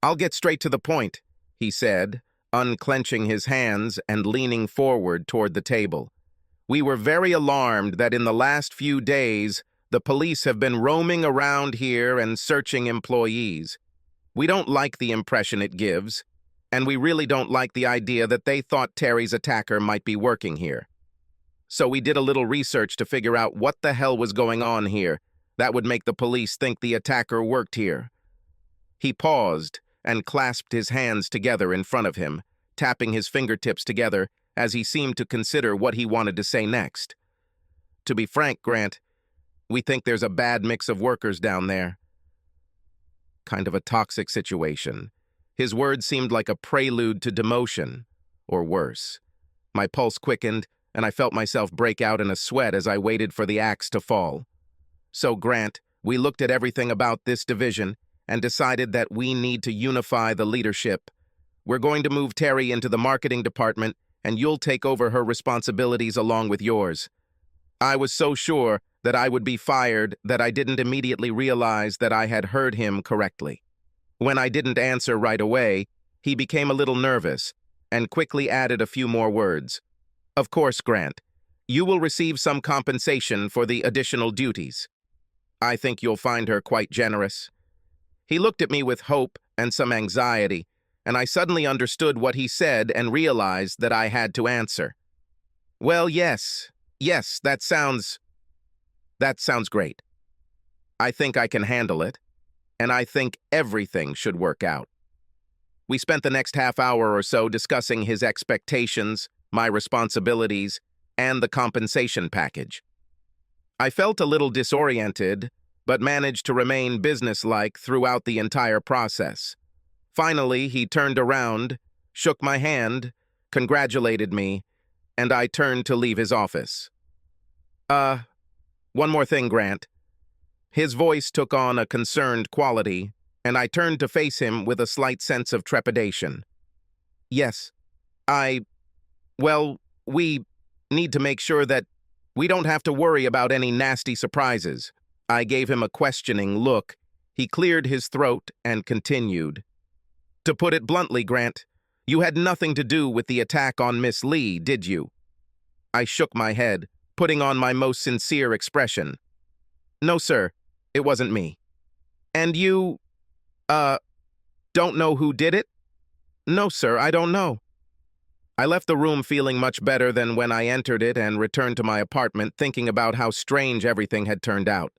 A: I'll get straight to the point," he said, unclenching his hands and leaning forward toward the table. "We were very alarmed that in the last few days, the police have been roaming around here and searching employees. We don't like the impression it gives, and we really don't like the idea that they thought Terry's attacker might be working here. So we did a little research to figure out what the hell was going on here that would make the police think the attacker worked here." He paused and clasped his hands together in front of him, tapping his fingertips together as he seemed to consider what he wanted to say next. "To be frank, Grant, we think there's a bad mix of workers down there. Kind of a toxic situation." His words seemed like a prelude to demotion, or worse. My pulse quickened, and I felt myself break out in a sweat as I waited for the axe to fall. "So, Grant, we looked at everything about this division and decided that we need to unify the leadership. We're going to move Terry into the marketing department, and you'll take over her responsibilities along with yours." I was so sure that I would be fired that I didn't immediately realize that I had heard him correctly. When I didn't answer right away, he became a little nervous and quickly added a few more words. "Of course, Grant, you will receive some compensation for the additional duties. I think you'll find her quite generous." He looked at me with hope and some anxiety, and I suddenly understood what he said and realized that I had to answer. "Well, yes, that sounds great. I think I can handle it, and I think everything should work out." We spent the next half hour or so discussing his expectations, my responsibilities, and the compensation package. I felt a little disoriented, but managed to remain businesslike throughout the entire process. Finally, he turned around, shook my hand, congratulated me, and I turned to leave his office. One more thing, Grant." His voice took on a concerned quality, and I turned to face him with a slight sense of trepidation. "Yes, we need to make sure that we don't have to worry about any nasty surprises." I gave him a questioning look. He cleared his throat and continued. "To put it bluntly, Grant, you had nothing to do with the attack on Miss Lee, did you?" I shook my head, putting on my most sincere expression. "No, sir, it wasn't me." "And you, don't know who did it?" "No, sir, I don't know." I left the room feeling much better than when I entered it and returned to my apartment thinking about how strange everything had turned out.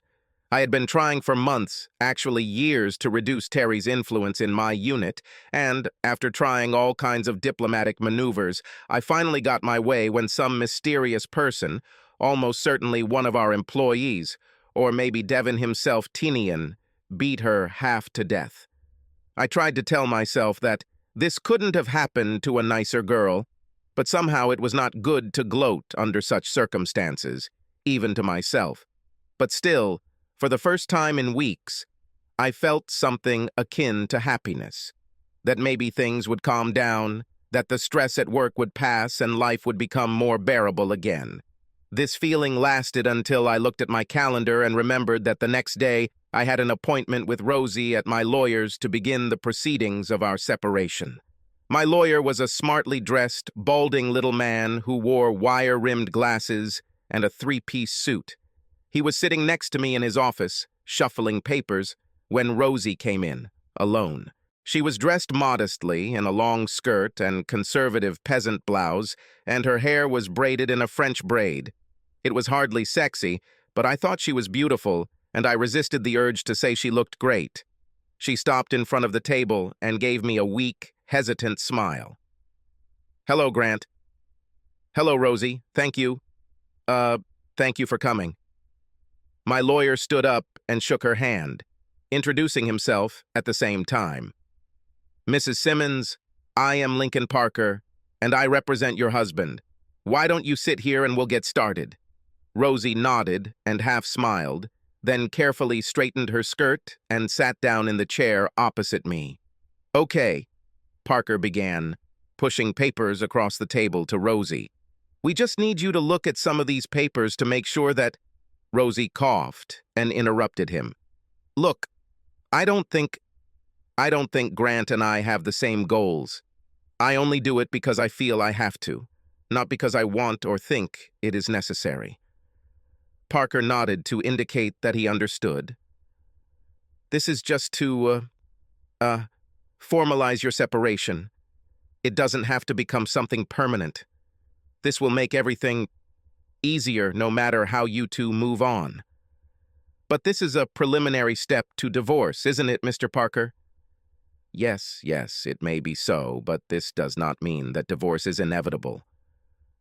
A: I had been trying for months, actually years, to reduce Terry's influence in my unit, and, after trying all kinds of diplomatic maneuvers, I finally got my way when some mysterious person, almost certainly one of our employees, or maybe Devon himself, Tinian, beat her half to death. I tried to tell myself that this couldn't have happened to a nicer girl, but somehow it was not good to gloat under such circumstances, even to myself. But still, for the first time in weeks, I felt something akin to happiness. That maybe things would calm down, that the stress at work would pass and life would become more bearable again. This feeling lasted until I looked at my calendar and remembered that the next day I had an appointment with Rosie at my lawyer's to begin the proceedings of our separation. My lawyer was a smartly dressed, balding little man who wore wire-rimmed glasses and a three-piece suit. He was sitting next to me in his office, shuffling papers, when Rosie came in, alone. She was dressed modestly in a long skirt and conservative peasant blouse, and her hair was braided in a French braid. It was hardly sexy, but I thought she was beautiful, and I resisted the urge to say she looked great. She stopped in front of the table and gave me a weak, hesitant smile. "Hello, Grant." "Hello, Rosie. Thank you. Thank you for coming." My lawyer stood up and shook her hand, introducing himself at the same time. "Mrs. Simmons, I am Lincoln Parker, and I represent your husband. Why don't you sit here and we'll get started? Rosie nodded and half smiled, then carefully straightened her skirt and sat down in the chair opposite me. Okay, Parker began, pushing papers across the table to Rosie. We just need you to look at some of these papers to make sure that... Rosie coughed and interrupted him. Look, I don't think Grant and I have the same goals. I only do it because I feel I have to, not because I want or think it is necessary. Parker nodded to indicate that he understood. This is just to, formalize your separation. It doesn't have to become something permanent. This will make everything easier no matter how you two move on. But this is a preliminary step to divorce, isn't it, Mr. Parker? Yes, it may be so, but this does not mean that divorce is inevitable.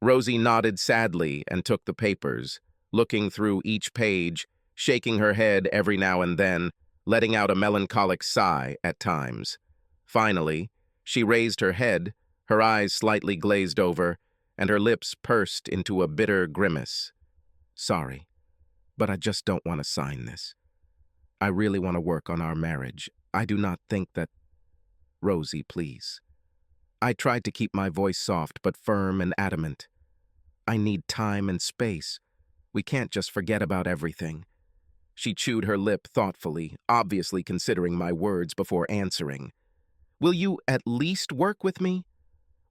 A: Rosie nodded sadly and took the papers, looking through each page, shaking her head every now and then, letting out a melancholic sigh at times. Finally, she raised her head, her eyes slightly glazed over, and her lips pursed into a bitter grimace. Sorry, but I just don't want to sign this. I really want to work on our marriage. I do not think that... Rosie, please. I tried to keep my voice soft but firm and adamant. I need time and space. We can't just forget about everything. She chewed her lip thoughtfully, obviously considering my words before answering. Will you at least work with me?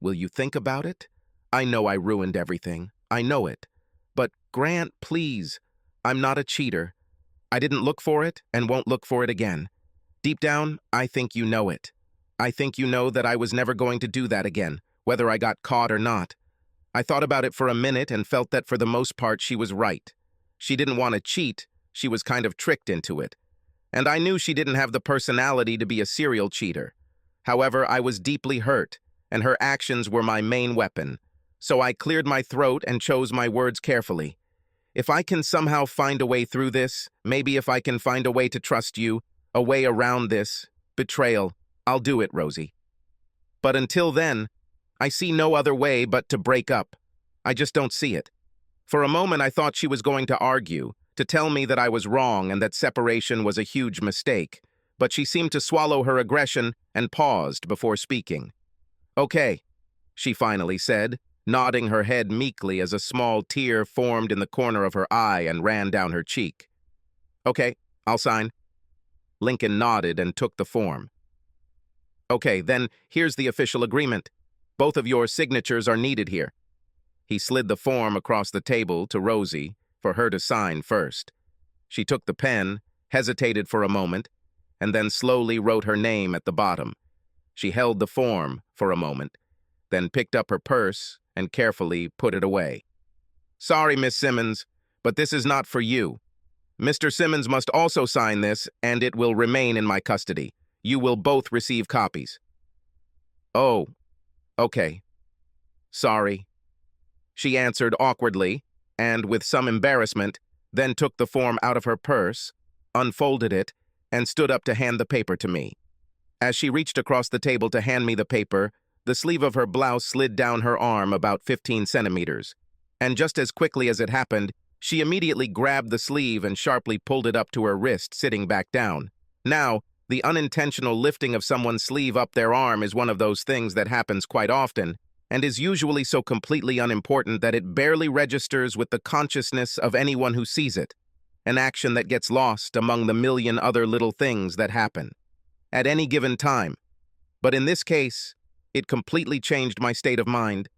A: Will you think about it? I know I ruined everything. I know it. But Grant, please. I'm not a cheater. I didn't look for it and won't look for it again. Deep down, I think you know it. I think you know that I was never going to do that again, whether I got caught or not. I thought about it for a minute and felt that for the most part she was right. She didn't want to cheat. She was kind of tricked into it. And I knew she didn't have the personality to be a serial cheater. However, I was deeply hurt, and her actions were my main weapon. So I cleared my throat and chose my words carefully. If I can somehow find a way through this, maybe if I can find a way to trust you, a way around this betrayal, I'll do it, Rosie. But until then, I see no other way but to break up. I just don't see it. For a moment, I thought she was going to argue, to tell me that I was wrong and that separation was a huge mistake, but she seemed to swallow her aggression and paused before speaking. Okay, she finally said, nodding her head meekly as a small tear formed in the corner of her eye and ran down her cheek. Okay, I'll sign. Lincoln nodded and took the form. Okay, then here's the official agreement. Both of your signatures are needed here. He slid the form across the table to Rosie for her to sign first. She took the pen, hesitated for a moment, and then slowly wrote her name at the bottom. She held the form for a moment, then picked up her purse and carefully put it away. Sorry, Miss Simmons, but this is not for you. Mr. Simmons must also sign this, and it will remain in my custody. You will both receive copies. Oh, okay. Sorry. She answered awkwardly, and with some embarrassment, then took the form out of her purse, unfolded it, and stood up to hand the paper to me. As she reached across the table to hand me the paper, the sleeve of her blouse slid down her arm about 15 centimeters, and just as quickly as it happened, she immediately grabbed the sleeve and sharply pulled it up to her wrist, sitting back down. Now, the unintentional lifting of someone's sleeve up their arm is one of those things that happens quite often, and is usually so completely unimportant that it barely registers with the consciousness of anyone who sees it, an action that gets lost among the million other little things that happen at any given time. But in this case, it completely changed my state of mind.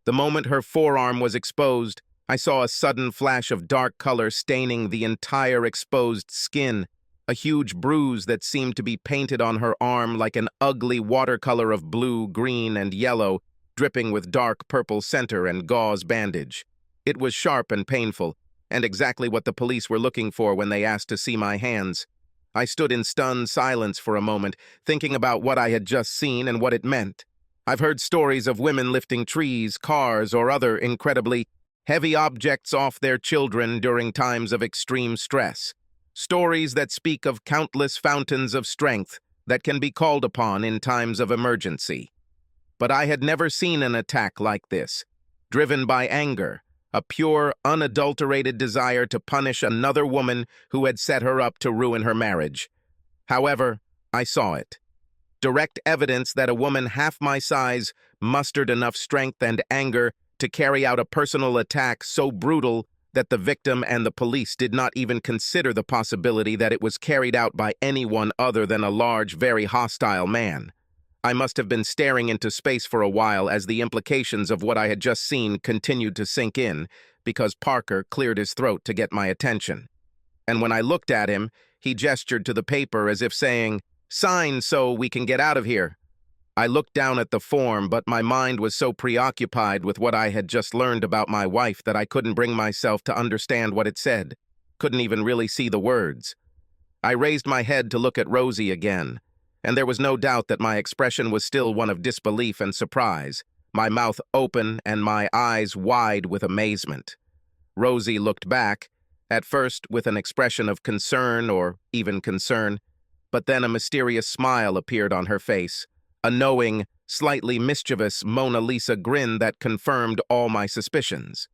A: The moment her forearm was exposed, I saw a sudden flash of dark color staining the entire exposed skin, a huge bruise that seemed to be painted on her arm like an ugly watercolor of blue, green, and yellow, dripping with dark purple center and gauze bandage. It was sharp and painful, and exactly what the police were looking for when they asked to see my hands. I stood in stunned silence for a moment, thinking about what I had just seen and what it meant. I've heard stories of women lifting trees, cars, or other incredibly heavy objects off their children during times of extreme stress. Stories that speak of countless fountains of strength that can be called upon in times of emergency. But I had never seen an attack like this, driven by anger, a pure, unadulterated desire to punish another woman who had set her up to ruin her marriage. However, I saw it. Direct evidence that a woman half my size mustered enough strength and anger to carry out a personal attack so brutal that the victim and the police did not even consider the possibility that it was carried out by anyone other than a large, very hostile man. I must have been staring into space for a while as the implications of what I had just seen continued to sink in, because Parker cleared his throat to get my attention. And when I looked at him, he gestured to the paper as if saying, "Sign so we can get out of here." I looked down at the form, but my mind was so preoccupied with what I had just learned about my wife that I couldn't bring myself to understand what it said, couldn't even really see the words. I raised my head to look at Rosie again, and there was no doubt that my expression was still one of disbelief and surprise, my mouth open and my eyes wide with amazement. Rosie looked back, at first with an expression of concern or even concern, but then a mysterious smile appeared on her face, a knowing, slightly mischievous Mona Lisa grin that confirmed all my suspicions.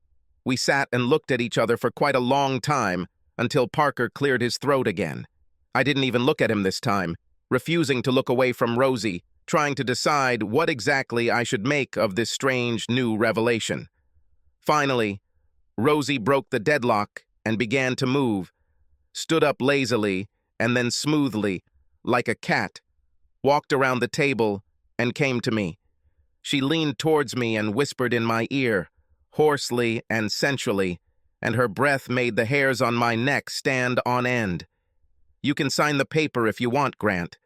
A: We sat and looked at each other for quite a long time until Parker cleared his throat again. I didn't even look at him this time, refusing to look away from Rosie, trying to decide what exactly I should make of this strange new revelation. Finally, Rosie broke the deadlock and began to move, stood up lazily and then smoothly, like a cat, walked around the table and came to me. She leaned towards me and whispered in my ear, hoarsely and sensually, and her breath made the hairs on my neck stand on end. "You can sign the paper if you want, Grant.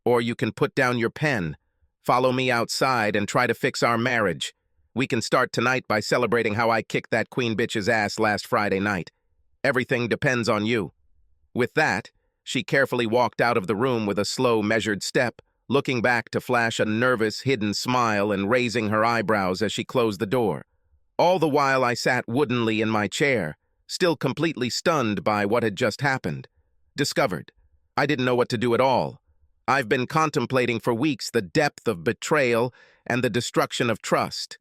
A: Or you can put down your pen, follow me outside, and try to fix our marriage. We can start tonight by celebrating how I kicked that queen bitch's ass last Friday night. Everything depends on you." With that, she carefully walked out of the room with a slow, measured step, looking back to flash a nervous, hidden smile and raising her eyebrows as she closed the door. All the while I sat woodenly in my chair, still completely stunned by what had just happened. Discovered. I didn't know what to do at all. I've been contemplating for weeks the depth of betrayal and the destruction of trust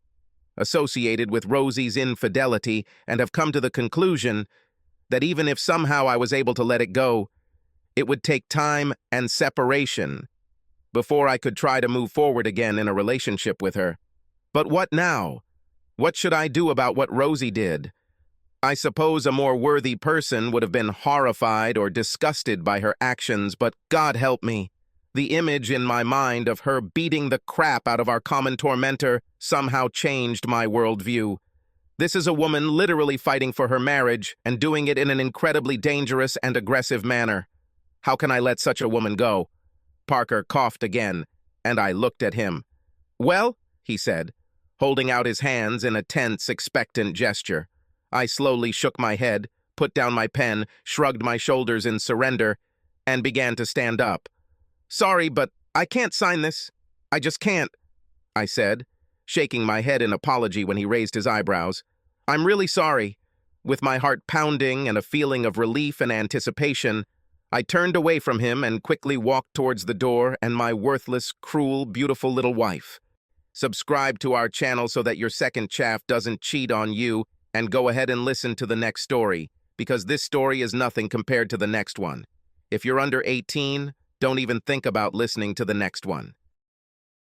A: associated with Rosie's infidelity, and have come to the conclusion that even if somehow I was able to let it go, it would take time and separation before I could try to move forward again in a relationship with her. But what now? What should I do about what Rosie did? I suppose a more worthy person would have been horrified or disgusted by her actions, but God help me. The image in my mind of her beating the crap out of our common tormentor somehow changed my worldview. This is a woman literally fighting for her marriage and doing it in an incredibly dangerous and aggressive manner. How can I let such a woman go? Parker coughed again, and I looked at him. "Well," he said, holding out his hands in a tense, expectant gesture. I slowly shook my head, put down my pen, shrugged my shoulders in surrender, and began to stand up. "Sorry, but I can't sign this. I just can't," I said, shaking my head in apology when he raised his eyebrows. "I'm really sorry." With my heart pounding and a feeling of relief and anticipation, I turned away from him and quickly walked towards the door and my worthless, cruel, beautiful little wife. Subscribe to our channel so that your second chaff doesn't cheat on you, and go ahead and listen to the next story, because this story is nothing compared to the next one. If you're under 18, don't even think about listening to the next one.